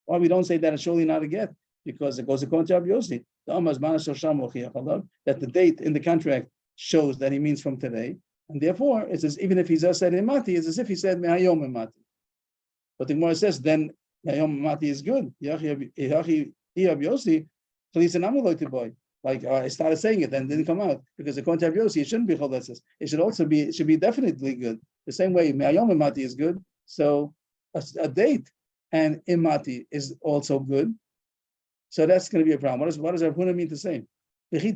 [SPEAKER 1] why we don't say that it's surely not a get? Because it goes according to Rabbi Yossi. That the date in the contract shows that he means from today, and therefore it's as even if he just said Imati, it's as if he said Me'ayom Imati. But the Gemara says then Me'ayom Imati is good. Like I started saying it and didn't come out because according to Rabbi Yossi, it shouldn't be Choletzes. It should be definitely good. The same way Me'ayom Imati is good, so a date and Imati is also good. So that's going to be a problem. What does Rav Huna mean to say? Maybe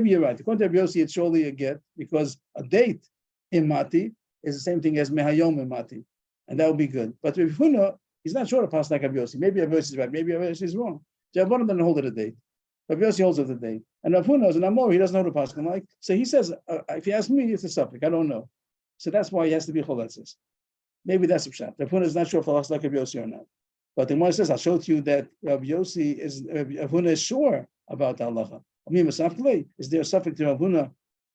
[SPEAKER 1] you're right. According to Rabbi Yossi, it's surely a get because a date in Mati is the same thing as Mehayom in Mati, and that would be good. But Rav Huna, he's not sure to pass like Rabbi Yossi. Maybe Rabbi Yossi is right. Maybe Rabbi Yossi is wrong. So Rabbi Huna doesn't hold it a date. Rabbi Yossi holds it a date, and Rav Huna is an Amor. He doesn't know to pass like. So he says, if you ask me, it's a suffix. I don't know. So that's why he has to be Choletzes. Maybe that's a pshat. Rav Huna is not sure if he like Rabbi Yossi or not. But the Gemara says, I'll show to you that Rabbi Yossi Rav Huna is sure about the halacha. Is there a suffix to Rav Huna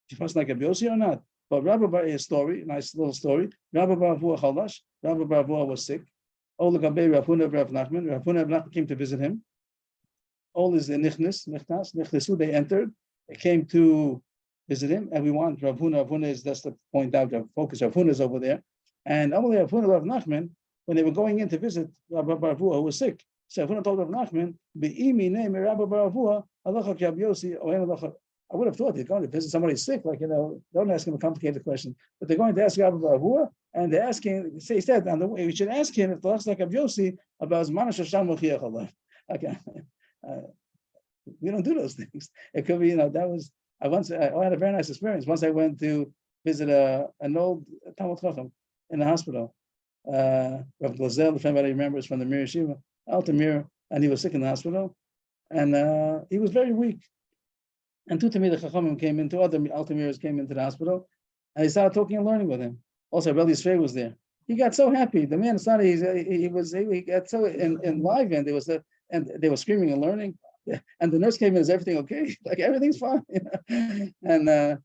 [SPEAKER 1] to pass like Rabbi Yossi or not? But Rabbi Bar, a story, nice little story. Rabbi Bar Avua Chalash. Rabbi Bar Avua was sick. Rav Huna Rav Nachman. Rav Huna Rav Nachman came to visit him. All is the nichnas, they entered. They came to visit him, and we want Rav Huna. Rav Huna is just to point out the focus. Rav Huna is over there, and only Rav Huna Rav Nachman. When they were going in to visit Rabbi Bar Avua, who was sick, so Rav Huna told Rav Nachman, I would have thought they're going to visit somebody sick, like, don't ask him a complicated question. But they're going to ask Rabbi Avrohom, and they're asking, he said, on the way, we should ask him if the last like of Yossi about Zman Shasham Mochiach Allah. Okay. We don't do those things. It could be, I had a very nice experience. Once I went to visit an old Talmud Chacham in the hospital. Rav Glazel, if anybody remembers from the Mir Yeshiva, Altamir, and he was sick in the hospital, and he was very weak. And two Tamid Chachamim came in, two other Altamirs came into the hospital, and he started talking and learning with him. Also, Rabbi Yisrael was there. He got so happy. The man started. He got so enlivened. And they were screaming and learning. And the nurse came in. Is everything okay? Like everything's fine. And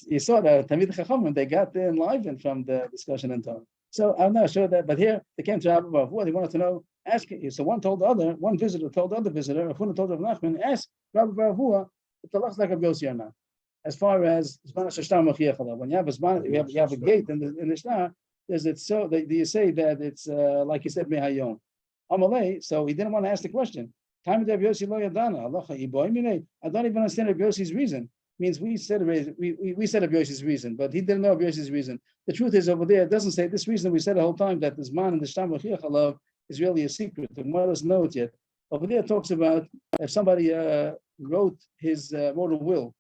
[SPEAKER 1] you saw that Tamid Chachamim, they got enlivened from the discussion and talk. So I'm not sure that, but here they came to Rabbi Avrohom. They wanted to know, asking. So one visitor told the other visitor, Avrohom told Rav Nachman, ask Rabbi Avrohom if the lach's like a Yossi or not. As far as Zman Shashtam Mochiach Allah, when you have a Zman, you have a gate in the Shtar, you say that it's like you said, Mehayom. Amalei, so he didn't want to ask the question. Time of Yossi lo yadana, Allah I don't even understand Rabbi Yossi's reason. Means we said Rabbi Yossi's reason, but he didn't know Rabbi Yossi's reason. The truth is over there, it doesn't say this reason we said the whole time that this man in the Shtam Mochiach Allah is really a secret. The Gemara doesn't know it yet. Over there it talks about if somebody wrote a will,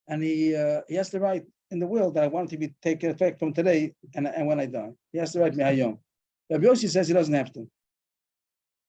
[SPEAKER 1] and he has to write in the will that I want it to be taken effect from today and when I die. He has to write Mehayom. Rabbi Yossi says he doesn't have to.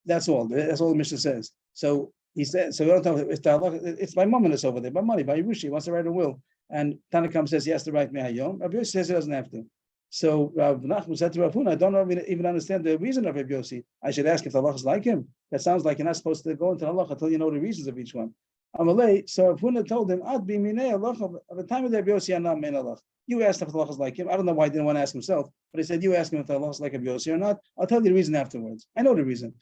[SPEAKER 1] That's all. That's all the Mishnah says. So he said, so we don't know if it's by Mominus over there, by money, by Yerushi. He wants to write a will. And Tanakam says he has to write Mehayom. Rabbi Yossi says he doesn't have to. So Rav Nachman said to Rav Huna, I don't know even understand the reason of Rabbi Yossi. I should ask if the Allah is like him. That sounds like you're not supposed to go into Allah until you know the reasons of each one. Amalei, so Rav Huna told him, Ad bi minei Allah, at the time of Rabbi Yossi, I'm not min Allah. You asked if the Allah is like him. I don't know why he didn't want to ask himself, but he said, you ask him if the Allah is like Rabbi Yossi or not. I'll tell you the reason afterwards. I know the reason.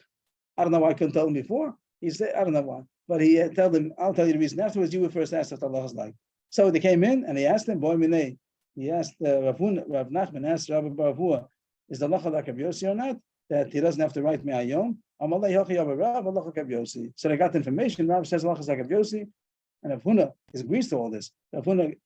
[SPEAKER 1] I don't know why I couldn't tell him before. He said, I don't know why. But he told him, I'll tell you the reason afterwards. You were first asked if the Allah is like. So they came in and he asked him, boy minei. He asked Rav Nachman asked Rabbi Avrohom, is the Allah like Rabbi Yossi or not? That he doesn't have to write Mehayom. So they got the information. Rav says Allah is like Rabbi Yossi, and Rav Huna agrees to all this. Rav Huna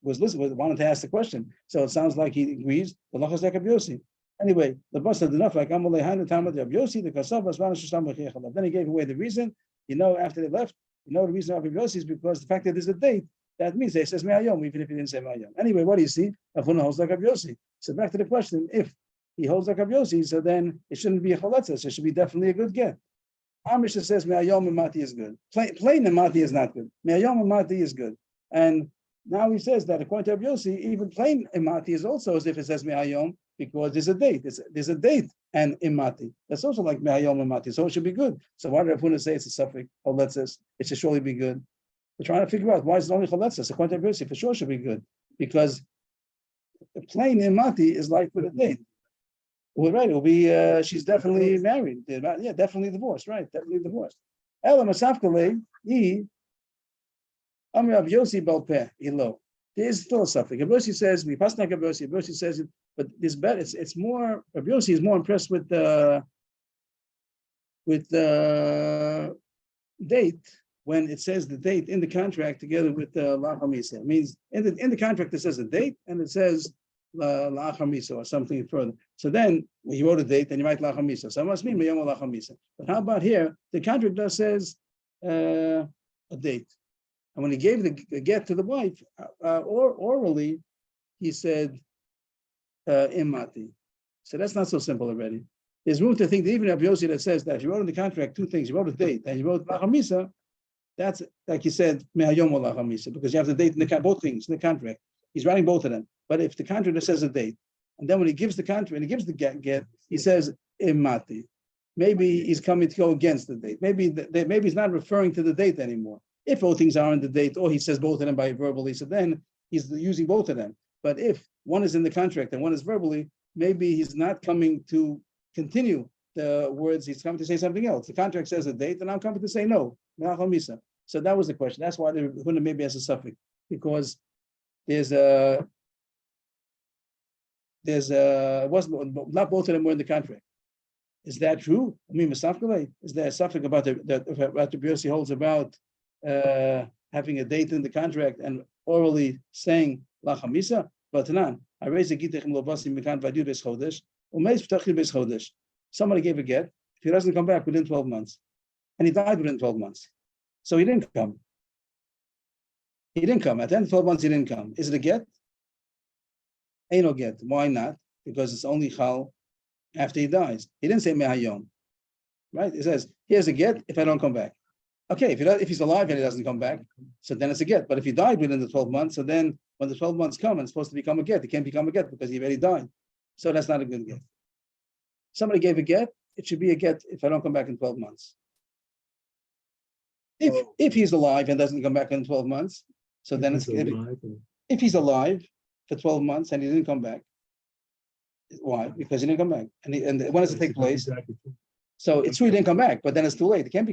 [SPEAKER 1] wanted to ask the question, so it sounds like he agrees. Allah is like Rabbi Yossi. Anyway, the boss said enough. Like Amalei Hainu Tamad Rabbi Yossi, the Kasav Asman Shasham Mochiach Allah. Then he gave away the reason. After they left, the reason of Rabbi Yossi is because the fact that there's a date. That means it says Mehayom, even if he didn't say Mehayom. Anyway, what do you see? Rav Huna holds like Rabbi Yossi. So back to the question: if he holds like Rabbi Yossi, so then it shouldn't be a chaletzah. So it should be definitely a good get. Our Mishnah says Mehayom and Mati is good. Plain and Mati is not good. Mehayom and Mati is good. And now he says that according to Rabbi Yossi, even plain and Mati is also as if it says Mehayom because there's a date. There's a date and imati. That's also like Mehayom and Mati. So it should be good. So why did Rav Huna say it's a suffix? Chaletzah. It should surely be good. We're trying to figure out why is it only chaletzah. According to Rabbi Yossi, for sure should be good because the plain imati is like with a date. Well, right, it'll be she's definitely married. Yeah, definitely divorced. Right, definitely divorced. Ela masafkale he Amr Rav Yossi balpeh ilo. There is still a suffix. Rabbi Yossi says we pass like Rabbi Yossi. Rabbi Yossi says it, but this better. It's more. Rabbi Yossi is more impressed with the date when it says the date in the contract together with the la'achamisa. It means in the contract it says a date and it says la'achamisa or something further. So then he wrote a date and you write la'achamisa. So it must mean meyom la'achamisa. But how about here? The contract does says a date. And when he gave the get to the wife, or orally, he said imati. So that's not so simple already. There's room to think that even Rabbi Yossi that says that he wrote in the contract two things. He wrote a date and he wrote la'achamisa. That's like you said, me'ayom la'achamisa, because you have the date in both things in the contract. He's writing both of them. But if the contract says a date, and then when he gives the contract and he gives the get, he says imati. Maybe he's coming to go against the date. Maybe he's not referring to the date anymore. If both things are in the date, or he says both of them by verbally, so then he's using both of them. But if one is in the contract and one is verbally, maybe he's not coming to continue the words, he's coming to say something else. The contract says a date, and I'm coming to say no. So that was the question. That's why the Huna maybe has a suffix, because it wasn't not both of them were in the contract. Is that true? I mean, is there a suffix about the Yossi holds about having a date in the contract and orally saying lachamisa, but nan, I raise a gittin lobasim mekan vadu bes chodesh, umeis p'tachil bes chodesh. Somebody gave a get. If he doesn't come back within 12 months, and he died within 12 months, so he didn't come. He didn't come. At the end of 12 months, he didn't come. Is it a get? Ain't no get. Why not? Because it's only chal after he dies. He didn't say mehayom, right? It says, here's a get if I don't come back. Okay, if he's alive and he doesn't come back, so then it's a get. But if he died within the 12 months, so then when the 12 months come and it's supposed to become a get, it can't become a get because he already died. So that's not a good get. Somebody gave a get, it should be a get if I don't come back in 12 months. If he's alive and doesn't come back in 12 months, so then it's if he's alive for 12 months and he didn't come back. Why? Because he didn't come back. And when does it take place? So it's true he didn't come back, but then it's too late. It can't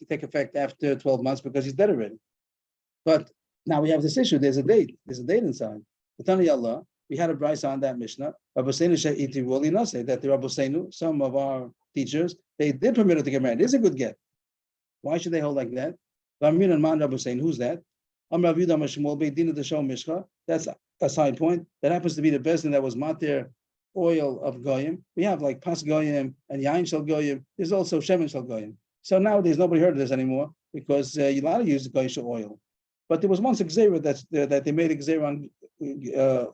[SPEAKER 1] take effect after 12 months because he's dead already. But now we have this issue. There's a date. There's a date inside. Allah, we had a brisa on that Mishnah. Rabbi Seinu say that the Rabbi Seinu, some of our teachers, they did permit it to get married. It is a good get. Why should they hold like that? Who's that? That's a side point. That happens to be the bezdin that was matir oil of goyim. We have like pas goyim and yain shel goyim. There's also shemen shel goyim. So nowadays nobody heard of this anymore because you're allowed to use goyish oil. But there was once a gzera that they made a gzera on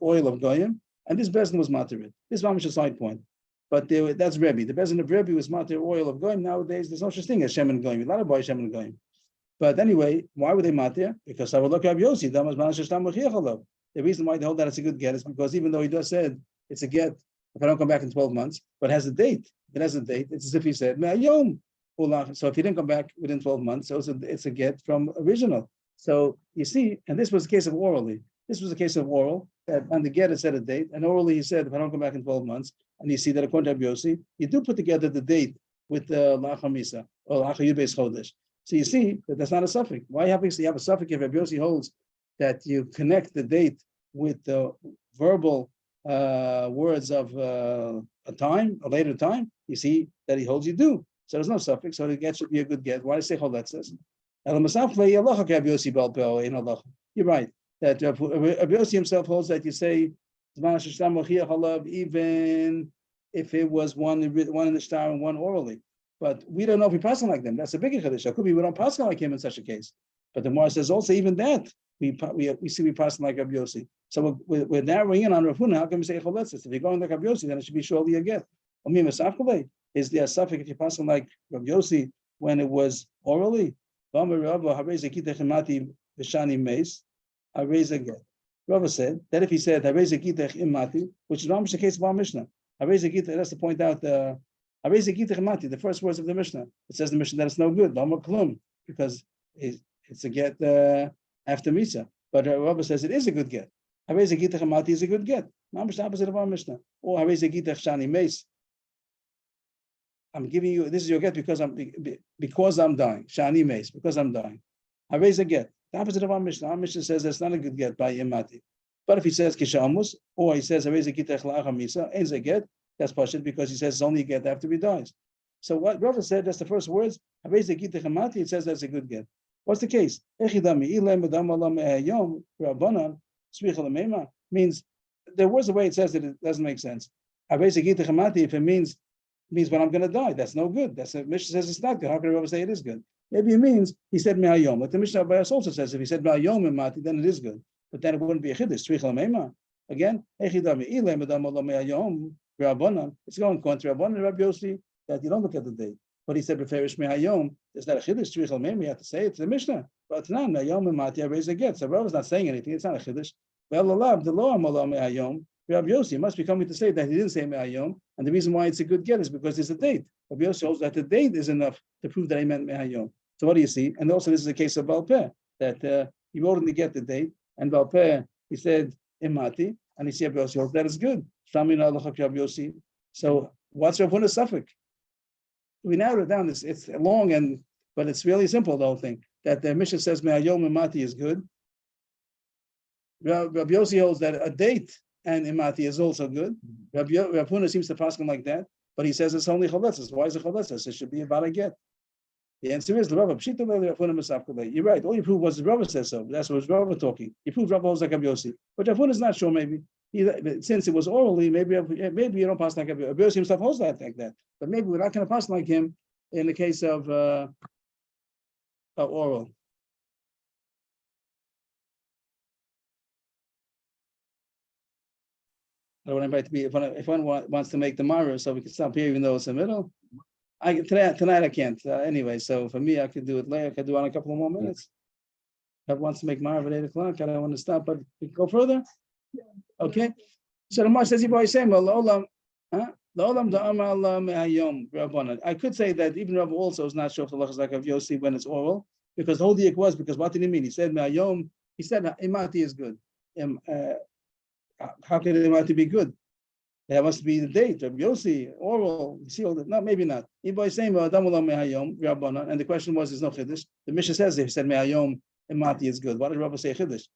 [SPEAKER 1] oil of goyim, and this bezdin was matir. This is a side point. But that's Rebbe. The bezdin of Rebbe was matir oil of goyim. Nowadays there's no such thing as shemen goyim. You're allowed to buy shemen goyim. But anyway, why were they matir? Because I would look at Yossi. The reason why they hold that it's a good get is because even though he just said it's a get if I don't come back in 12 months, but has a date. If it has a date, it's as if he said, Me'ayom. So if he didn't come back within 12 months, so it's a get from original. So you see, and this was a case of orally. This was a case of oral, that on the get it said a date, and orally he said, if I don't come back in 12 months, and you see that according to Yossi, you do put together the date with the Lachamisa, or Lachayud Beis Chodesh. So you see that that's not a suffix. Why have you have a suffix if Yossi holds that you connect the date with the verbal words of a later time? You see that he holds you do. So there's no suffix, so the get should be a good get. Why do I say choletzes? You're right, that Rabbi Yossi himself holds that you say, even if it was one in the star and one orally. But we don't know if we pass on like them. That's a bigger chiddush. It could be we don't pass on like him in such a case. But the Gemara says also even that we see we pass on like Rabbi Yossi. So we're narrowing in on Rav Huna. How can we say choletzes? If you're going like Rabbi Yossi, then it should be surely a get. Is there a suffix if you pass on like Rabbi Yossi when it was orally? Rava said that if he said which is the case of our Mishnah, that's to point out the first words of the Mishnah. It says the Mishnah that it's no good, because it's a get after Misa. But Rava says it is a good get. Is a good get. The opposite of our Mishnah. Or I'm giving you, this is your get because I'm dying. Shani meis, because I'm dying. I raise a get. The opposite of our Mishnah. Our Mishnah says that's not a good get by imati. But if he says kishamus, or he says I raise a get misa, ain't a get, that's pashut because he says it's only a get after he dies. So what Rava said, that's the first words. I raise a get mati, it says that's a good get. What's the case? Means there was a way it says that it doesn't make sense. I raise a get mati if it means when I'm going to die. That's no good. That's a Mishnah says it's not good. How can Rava say it is good? Maybe it means he said me'ayom. But the Mishnah Abayas also says if he said me'ayom and mati, then it is good. But then it wouldn't be a chiddush. Again, it's going contra Rabbanan Rabbi Yossi that you don't look at the date. But he said beferish me'ayom. It's not a chiddush. You have to say it to the Mishnah. But now me'ayom and mati I raise a get. So Rava's not saying anything. It's not a chiddush. Rabbi Yossi must be coming to say that he didn't say me'ayom, and the reason why it's a good get is because there's a date. Rabbi Yossi holds that the date is enough to prove that he meant me'ayom. So what do you see? And also this is a case of Balpeh, that he wrote in the get the date, and Balpeh, he said imati, and he said Rabbi Yossi holds that is good. So what's Rav Huna's suffix? We narrowed it down. It's long, but it's really simple, the whole thing. That the Mishnah says me'ayom and mati is good. Rabbi Yossi holds that a date and imati is also good. Rav Huna seems to pass him like that, but he says it's only choletzes. Why is it choletzes? It should be about a get. The answer is the Rava. You're right. All you proved was the Rava says so. That's what Rava talking. You proved Rava holds like Rabbi Yossi, but Rav Huna is not sure. Maybe since it was orally, maybe you don't pass like Rabbi Yossi himself holds like that. But maybe we're not going to pass like him in the case of oral. I don't want everybody to be if one wants to make the Mara, so we can stop here, even though it's in the middle. Tonight I can't anyway. So for me, I could do it later. I could do it in a couple of more minutes. If wants to make Mara at 8 o'clock, I don't want to stop, but we can go further. Okay. So the Mar says, I could say that even Rav also is not sure if the lach is like of Yossi when it's oral, because the whole diak was because what did he mean? He said Me'ayom. He said Imati is good. How can Imati be good? That must be the date of Yossi, oral. You see all that? No, maybe not. And the question was, there's no chiddush. The Mishnah says, if he said Me'ayom, Imati is good. Why did Rabbi say chiddush?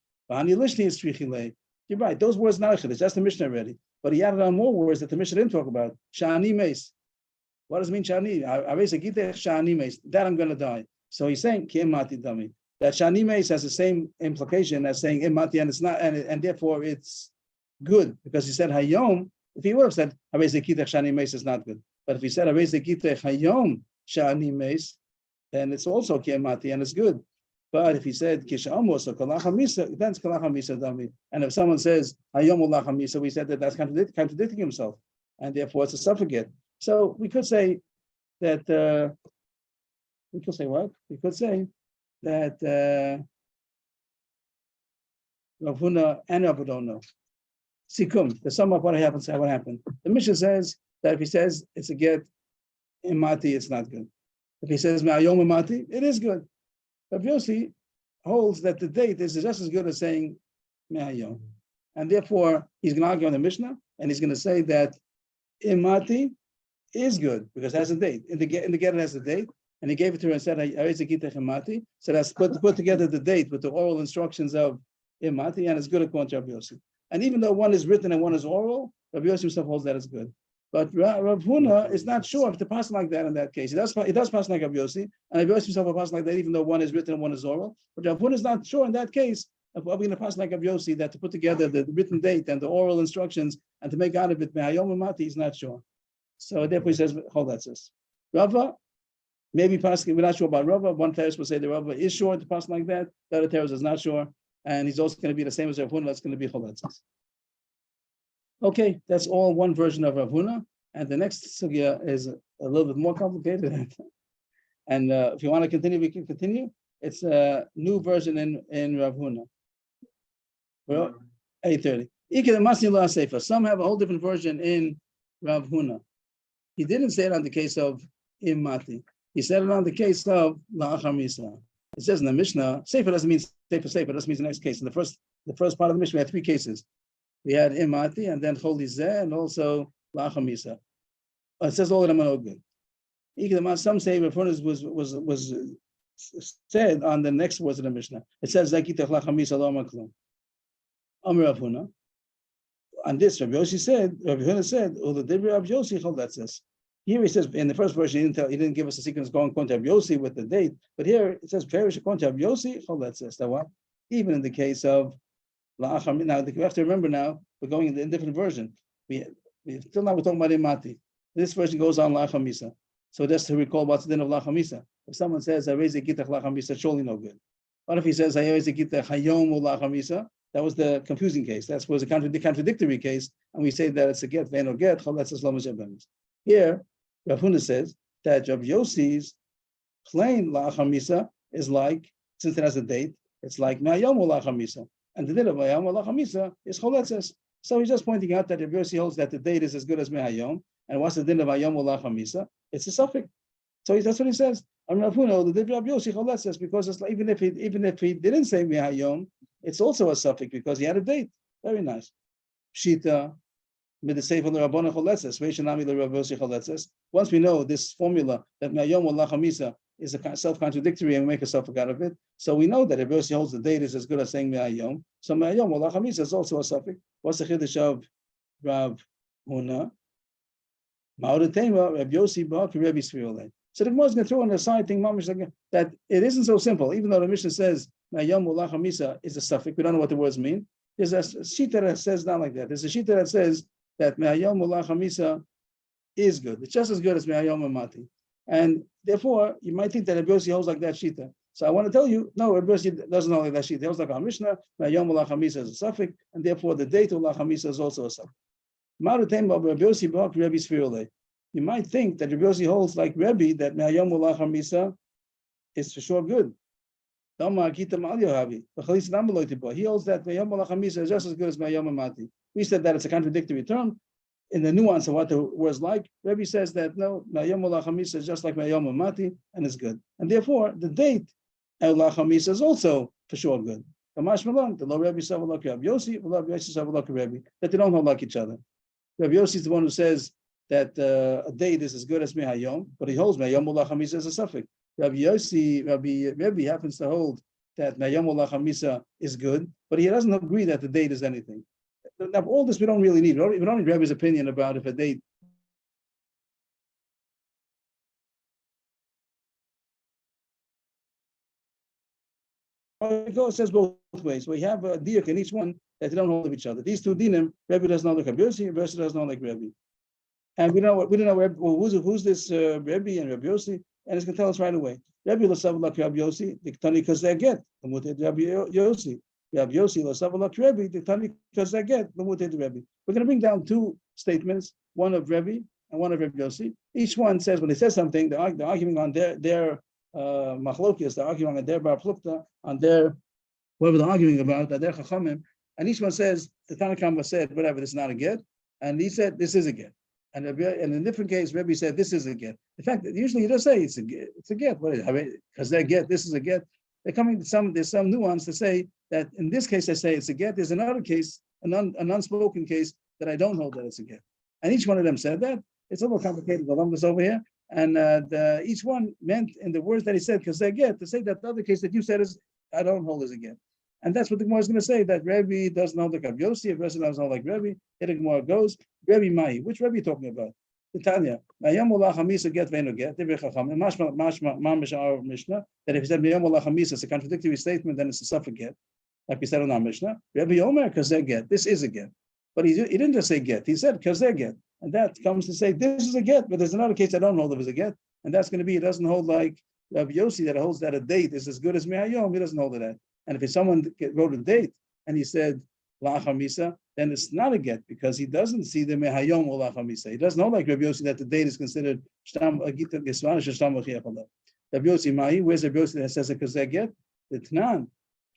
[SPEAKER 1] You're right. Those words not a chiddush. That's the Mishnah already. But he added on more words that the Mishnah didn't talk about. Shani meis. What does it mean, Shani? Shani meis. That I'm going to die. So he's saying ki Imati dami. That Shani meis has the same implication as saying Imati, and it's not, and therefore it's good because he said Hayom. If he would have said Harei Zekitech Shani Meis is not good, but if he said Harei Zekitech Hayom Shani Meis, then it's also Kiemati and it's good. But if he said Kishamos or Kalach Hamisa, then it's Kalach Hamisa Dami. And if someone says Hayom Ulach Hamisa, we said that that's contradicting himself, and therefore it's a suffragette. So we could say that we could say what? We could say that Rav Huna and Rav don't know. Sikum, to sum up what happened. The Mishnah says that if he says it's a get imati, it's not good. If he says me'ayom imati, it is good. But Yossi holds that the date is just as good as saying me'ayom, and therefore he's going to argue on the Mishnah, and he's going to say that imati is good because it has a date. In the get it has a date, and he gave it to her and said imati. So that's put together the date with the oral instructions of imati, and it's good according to Rabbi Yossi. And even though one is written and one is oral, Rabbi Yossi himself holds that it's good. But Rav Huna is not sure if to pass like that in that case. He does pass like Rabbi Yossi, and Rabbi Yossi himself will pass like that, even though one is written and one is oral. But Rav Huna is not sure in that case if we're going to pass like Rabbi Yossi, that to put together the written date and the oral instructions and to make out of it Me'ayom Mati, he's not sure. So therefore he says, hold that, sis. Rava, maybe passing, we're not sure about Rava. One Teres will say the Rava is sure to pass like that. The other Teres is not sure. And he's also going to be the same as Rav Huna. That's going to be Choletzes. Okay, that's all one version of Rav Huna. And the next sugya is a little bit more complicated. And if you want to continue, we can continue. It's a new version in Rav Huna. Well, 8:30. Some have a whole different version in Rav Huna. He didn't say it on the case of Imati. He said it on the case of La'achar Misa. It says in the Mishnah, Sefer doesn't mean Sefer, it doesn't mean the next case. In the first part of the Mishnah, we had three cases. We had Imati, and then Chol Izeh, and also La'achar Misa. It says all of them are no good. Some say Rav Huna was said on the next words of the Mishnah. It says Zakitach La'achar Misa Lo Amar Klum. Amar Rav Huna. On this, Rabbi Huna said, "Oh, the Dibri Rabbi Yossi Chol that says." Here he says in the first verse he didn't give us a sequence going to Rabbi Yossi with the date, but here it says Perish according to Rabbi Yossi Chol that says. That what? Even in the case of La'achar. Now we have to remember now we're going in a different version. We still now we're talking about Imati. This version goes on La'achar Misa. So just to recall what's the din of La'achar Misa. If someone says I raise a gittin La'achar Misa, surely no good. What if he says I raise a gittin Hayom La'achar Misa? That was the confusing case. That was the contradictory case, and we say that it's a get, vein or get. Here, Rav Huna says that Rabbi Yossi's plain la'achar misa is like, since it has a date, it's like me'ayom la'achar misa, and the din of me'ayom la'achar misa is choletzes. So he's just pointing out that Rabbi Yossi holds that the date is as good as me'ayom, and what's the din of me'ayom la'achar misa? It's a suffix. So that's what he says. I'm Rav Huna, the din of Rabbi Yossi choletzes, because it's like, even if he didn't say me'ayom, it's also a suffix because he had a date. Very nice. Pshita, midaseifa l'rabbana choletzes, veishanami l'Rav Yossi choletzes. Once we know this formula that me'ayom la'achar misa is a self-contradictory and we make a suffix out of it, so we know that Rav Yossi holds the date is as good as saying me'ayom. So me'ayom la'achar misa is also a suffix. What's the chiddush of Rav Huna? Ma'odatema Rav Yossi ba'aki Rabbi Svirolei. So the Gemara is going to throw in a side thing, mamish, that it isn't so simple. Even though the Mishnah says Mayom Ulach Hamisa is a suffix, we don't know what the words mean. There's a shita that says not like that. There's a shita that says that Mayom Ulach Hamisa is good. It's just as good as Mayom Mati. And therefore, you might think that Rabbi Yossi holds like that shita. So I want to tell you, no, Rabbi Yossi doesn't hold like that shita. He holds like our Mishnah, Mayom Ulach Hamisa is a suffix, and therefore the date Ulach Hamisa is also a suffix. You might think that Rabbi Yossi holds like Rebbe that Mayom Ulach Hamisa is for sure good. He holds that Mayom Ulach Hamisa is just as good as Mayom Mati. We said that it's a contradictory term. In the nuance of what the word is like, Rebbe says that no, Mayom Ulach Hamisa is just like Mayom Mati and is good. And therefore, the date Ulach Hamisa is also for sure good. The low Rebbe Savalak Rabbi Yossi, the low Rebbe Savalak Rebbe, that they don't hold like each other. Rabbi Yossi is the one who says that a date is as good as Mehayom, but he holds Mayom Ulach Hamisa as a suffix. Rabbi Rebbe happens to hold that Mayom Ulach Hamisa is good, but he doesn't agree that the date is anything. Now, all this we don't really need. We don't need Rebbe's opinion about if a date. It says both ways. We have a diak in each one that they don't hold of each other. These two dinim, Rebbe doesn't know like Rabbi Yossi, Rabbi Yossi doesn't know like Rebbe. And we don't know who's this Rebbe and Rabbi Yossi, and it's going to tell us right away. Rebbe l'savalak Rabbi Yossi, diktani because they get the muted Rabbi Yossi. Rabbi Yossi l'savalak Rebbe, diktani because they get the muted Rebbe. We're going to bring down two statements, one of Rebbe and one of Rabbi Yossi. Each one says when they say something, they're arguing on their machlokias, they're arguing on their bar plukta, on their whatever they're arguing about, their chachamim, and each one says the Tanakhama said whatever, this is not a get, and he said this is a get. And in a different case, Rebbe said this is a get. In fact, usually you don't say it's a get. What is it? I mean, because they get this is a get. They're coming to there's some nuance to say that in this case I say it's a get. There's another case, an unspoken case that I don't hold that it's a get. And each one of them said that. It's a little complicated. The numbers over here, and each one meant in the words that he said because they get to say that the other case that you said is I don't hold as a get. And that's what the Gemara is going to say, that Rebbe doesn't know like Rabbi Yossi, if Rebbe doesn't know like Rebbe, here the Gemara goes, Rebbe Mahi. Which Rebbe are you talking about? The Tanya. Mayom Ulach Hamisa get v'eno get, Divrei Chacham. And mashma our Mishnah, that if he said Mayom Ulach Hamisa, it's a contradictory statement, then it's a suffix get. Like we said on our Mishnah. Rebbe Omer, because they get. This is a get. But he didn't just say get, he said because they get. And that comes to say this is a get, but there's another case I don't hold of as a get. And that's going to be, it doesn't hold like Rabbi Yossi that holds that a date is as good as Mehayom, he doesn't hold of that. And if someone wrote a date and he said Lach Hamisa, then it's not a get because he doesn't see the Mehayom or Lach Hamisa. He doesn't know like Rabbi Yossi that the date is considered Shtam Gittin Gesvanish or Shtam V'chiach. Rabbi Yossi Mahi, where's Rabbi Yossi that says it because they get the Tnan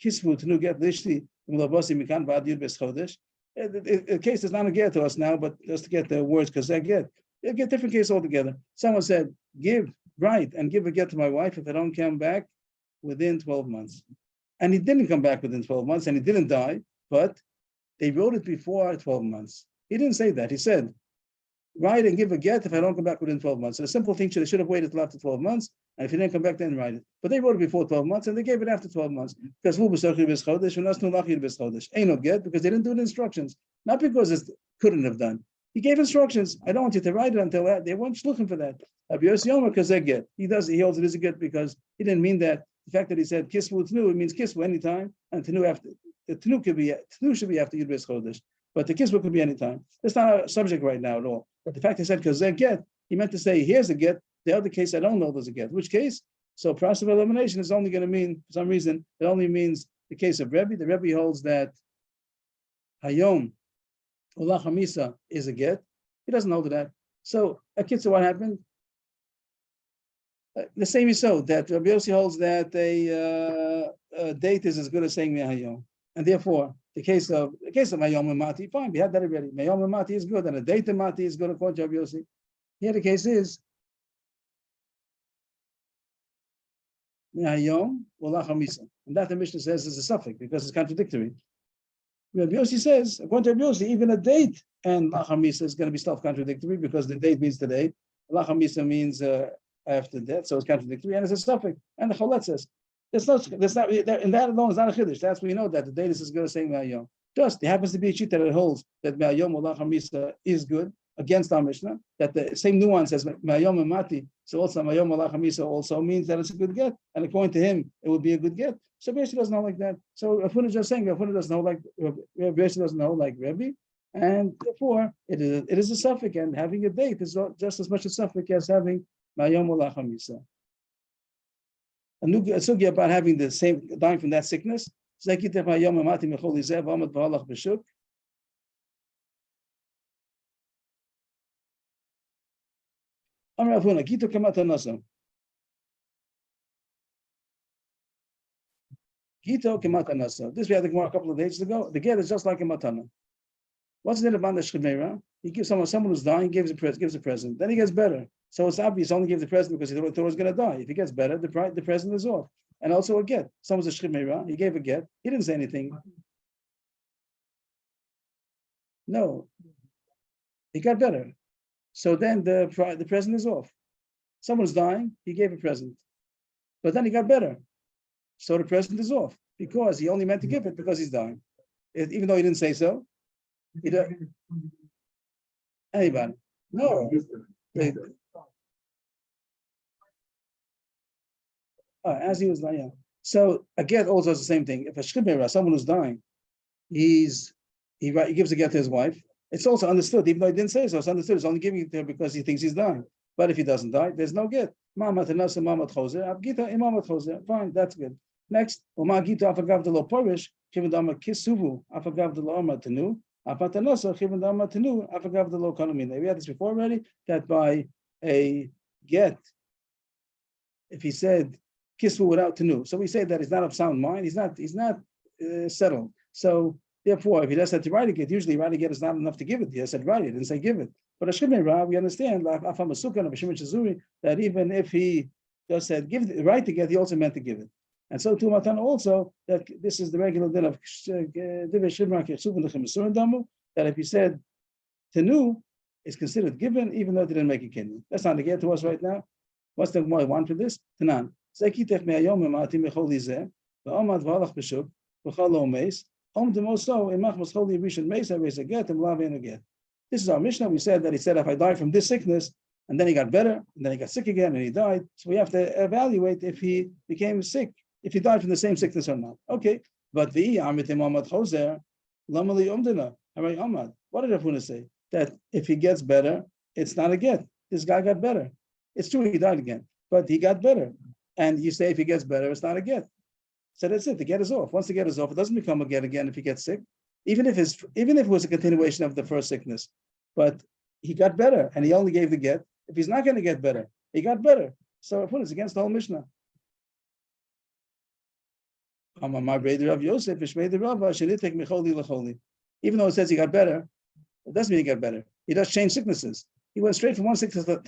[SPEAKER 1] Kisvu Tnu get Lishti Mulabasi Mikan Ba'ad Yud Bes Chodesh. The case is not a get to us now, but just to get the words because they get. They get different case altogether. Someone said, write and give a get to my wife if I don't come back within 12 months. And he didn't come back within 12 months and he didn't die, but they wrote it before 12 months. He didn't say that. He said, write and give a get if I don't come back within 12 months. So the simple thing, they should have waited till after 12 months. And if he didn't come back, then write it. But they wrote it before 12 months and they gave it after 12 months. Because ain't no get, because they didn't do the instructions. Not because it couldn't have done. He gave instructions. I don't want you to write it until that. They weren't looking for that. Rabbi Yossi Omer, because they get. He holds it as a get because he didn't mean that. The fact that he said kisvu tnu, it means kisvu anytime, and tnu after the tnu should be after Yud Beis Chodesh, but the kisvu could be anytime. That's not a subject right now at all. But the fact he said because they get, he meant to say here's a get. The other case I don't know there's a get. Which case? So process of elimination is only going to mean, for some reason, it only means the case of Rebbe. The Rebbe holds that Hayom Ulach Hamisa is a get. He doesn't hold that. So a kid, so what happened? The same is so that Rabbi Yossi holds that a date is as good as saying Mehayom, and therefore the case of Mayom and Mati, fine, we had that already. Mayom and Mati is good, and a date and Mati is good according to Rabbi Yossi. Here the case is Mehayom Ulach Hamisa, and that the Mishnah says is a suffix because it's contradictory. Rabbi Yossi says, according to Rabbi Yossi, even a date and Lach Hamisa is going to be self-contradictory because the date means today, Lach Hamisa means after death, so it's contradictory, and it's a suffix. And the Cholet says, in that alone is not a chiddush. That's when you know that the date is as good as saying Me'ayom. Just, it happens to be a sheet that it holds that Me'ayom or Lach Hamisa is good, against our Mishnah, that the same nuance as Mayom and Mati, so also Mayom Alachamisa also means that it's a good get, and according to him, it would be a good get. So Rebbe doesn't know like that. So Afuna is just saying Afuna doesn't know like Rebbe doesn't know like Rebbe, and therefore it is a suffix, and having a date is just as much a suffix as having Mayom Alachamisa. A new sugya about having the same dying from that sickness. Gito kematana. This we had the Gemara a couple of days ago. The get is just like a matana. What's the about the shemera? He gives someone who's dying, gives a present. Then he gets better. So it's obvious he only gives the present because he thought he was going to die. If he gets better, the present is off. And also a get. Someone's a shemera. He gave a get. He didn't say anything. No, he got better. So then the present is off. Someone's dying. He gave a present, but then he got better. So the present is off because he only meant to give it because he's dying, even though he didn't say so. Anybody? No. As he was dying. Yeah. So a get also is the same thing. If a shchibera, someone who's dying, he gives a get to his wife. It's also understood, even though he didn't say so. It's understood. He's only giving it to her because he thinks he's dying. But if he doesn't die, there's no get. Fine, that's good. Next, we had this before already, that by a get, if he said kisvu without tenu, so we say that he's not of sound mind, he's not settled. So therefore, if he does have to write a get, usually write a get is not enough to give it. He said write it, didn't say give it. But a shemera, we understand that even if he just said give it, write to get, he also meant to give it. And so to Matan also that this is the regular din of that if he said tenu is considered given, even though it didn't make a kinyan. That's not the get to us right now. What's the more want for this? Tanan. This is our Mishnah. We said that he said, if I die from this sickness, and then he got better, and then he got sick again, and he died. So we have to evaluate if he became sick, if he died from the same sickness or not. Okay. But what did Rafuna say? That if he gets better, it's not a get. This guy got better. It's true he died again, but he got better. And you say if he gets better, it's not a get. So that's it. The get is off. Once the get is off, it doesn't become a get again if he gets sick. Even if it was a continuation of the first sickness, but he got better and he only gave the get. If he's not going to get better, he got better. So it's against the whole Mishnah. Even though it says he got better, it doesn't mean he got better. He does change sicknesses. He went straight from one sickness to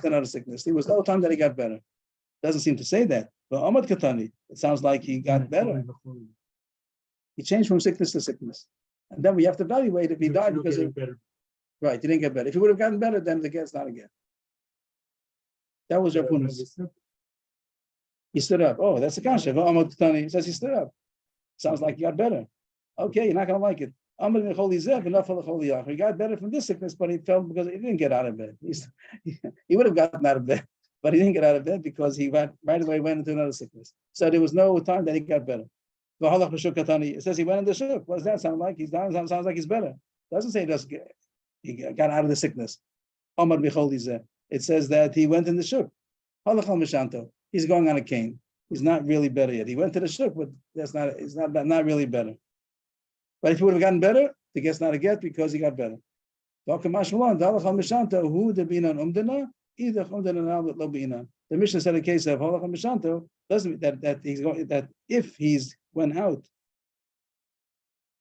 [SPEAKER 1] another sickness. There was no time that he got better. Doesn't seem to say that. But Ahmad Katani, it sounds like he got better. He changed from sickness to sickness. And then we have to evaluate if he died because he didn't get better. If he would have gotten better, then the get's not again. That was Rapunas. He stood up. Oh, that's a kasha. Ahmad Katani says he stood up. Sounds like he got better. Okay, you're not going to like it. He got better from this sickness, but he fell because he didn't get out of bed. He would have gotten out of bed, but he didn't get out of bed because he right away went into another sickness. So there was no time that he got better. It says he went in the shuk. What does that sound like? He's down. Sounds like he's better. It doesn't say he got out of the sickness. It says that he went in the shuk. He's going on a cane. He's not really better yet. He went to the shuk, but he's not really better. But if he would have gotten better, the get's not a get because he got better. The Mishnah said in case of Halach Mishanto doesn't mean that if he's went out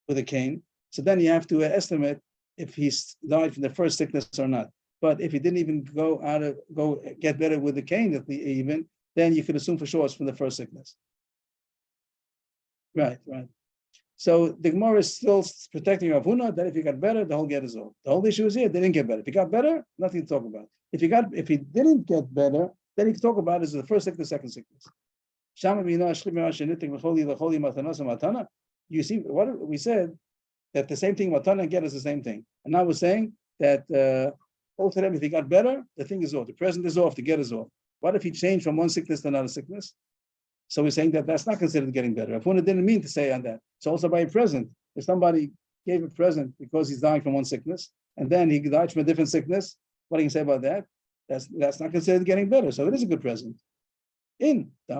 [SPEAKER 1] with a cane, so then you have to estimate if he's died from the first sickness or not. But if he didn't even go get better with the cane, then you could assume for sure it's from the first sickness. Right. So the Gemara is still protecting Rav Huna that if he got better, the whole get is off. The whole issue is here, they didn't get better. If he got better, nothing to talk about. If he didn't get better, then he can talk about is the first sickness, second sickness. You see, what we said that the same thing matana and get is the same thing. And now we're saying that Altogether, if he got better, the thing is off. The present is off. The get is off. What if he changed from one sickness to another sickness? So we're saying that that's not considered getting better. Avrohom didn't mean to say on that. So also by a present, if somebody gave a present because he's dying from one sickness, and then he died from a different sickness, what do you say about that? That's not considered getting better. So it is a good present. In that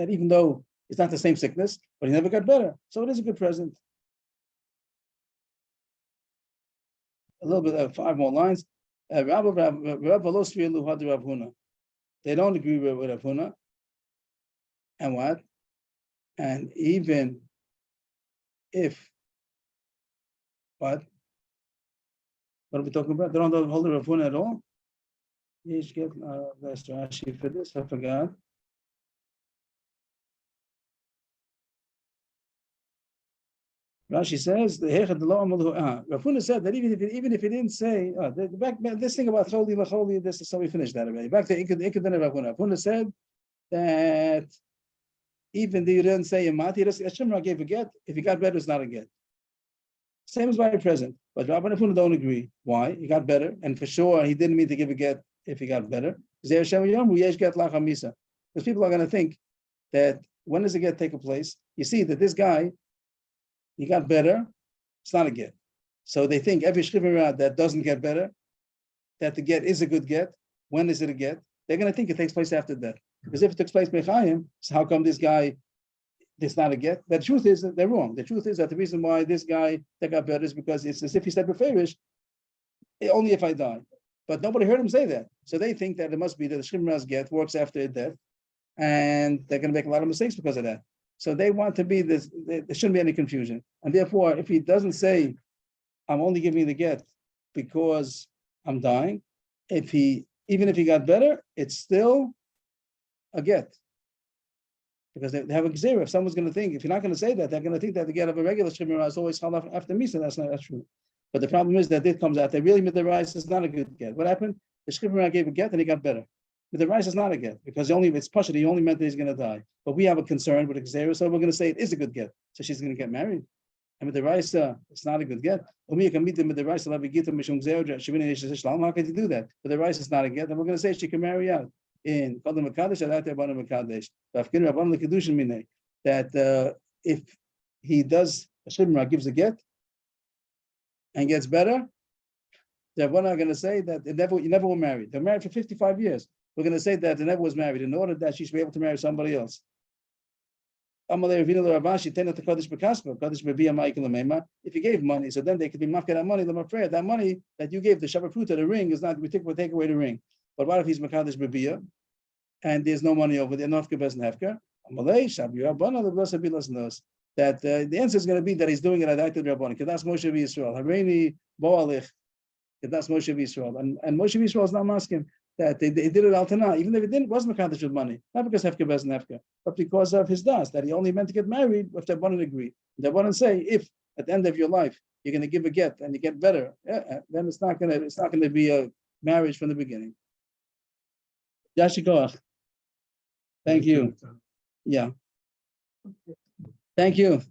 [SPEAKER 1] even though it's not the same sickness, but he never got better. So it is a good present. A little bit of 5 more lines. They don't agree with Avrohom. And what? And even if what are we talking about? They don't hold the Avrohom at all. Let's Rashi for this. I forgot. Rashi says the Avrohom said that even if he didn't say back this thing about Choli Lacholi, this is so we finished that already. Back to Ikadin of Avrohom. Avrohom said that even though you didn't say Yamati, Shimra gave a get. If he got better, it's not a get. Same as by present. But Rabban Avrohom don't agree. Why? He got better, and for sure he didn't mean to give a get if he got better. Because people are going to think that when does a get take place? You see that this guy, he got better, it's not a get. So they think every shchivim that doesn't get better, that the get is a good get. When is it a get? They're going to think it takes place after death. Because if it takes place b'chaim, so how come this guy, it's not a get? The truth is that they're wrong. The truth is that the reason why this guy that got better is because it's as if he said beferish, only if I die. But nobody heard him say that. So they think that it must be that the shchivim get works after death, and they're going to make a lot of mistakes because of that. So they want to be this, there shouldn't be any confusion. And therefore, if he doesn't say, I'm only giving you the get because I'm dying, even if he got better, it's still a get. Because they have a gzera. If someone's going to think, if you're not going to say that, they're going to think that the get of a regular shemira is always halaf after misa. That's not true. But the problem is that it comes out. They really made the rice is not a good get. What happened? The shemira gave a get and he got better. But the rice is not a get because it's pasha. He only meant that he's going to die. But we have a concern with the gzera, so we're going to say it is a good get. So she's going to get married. And with the rice, it's not a good get. How can you do that? But the rice is not a get. And we're going to say she can marry out in Kadam Makadesh and Ate Bana Makadesh. That if he does a shibra gives a get and gets better, they're not going to say that you never were married. They're married for 55 years. We're going to say that they never was married in order that she should be able to marry somebody else. If you gave money, so then they could be mafka that money. That money that you gave the Shabbat Pruta, the ring, is not, we take away the ring. But what if he's Makadesh Bebia and there's no money over there, not Kebes Nefka? That the answer is going to be that he's doing it at the Rabbanim. That's Moshe Yisrael. Hareini Boalich. That's Moshe Yisrael. And Moshe Yisrael is not asking that they did it altana, even if it wasn't Makadesh with money, not because Hefka Bez Nefka, but because of his das, that he only meant to get married if the Rabbanim agree. The Rabbanim say, if at the end of your life you're going to give a get and you get better, then it's not going to be a marriage from the beginning. Yashikoach. Thank you. Yeah. Thank you.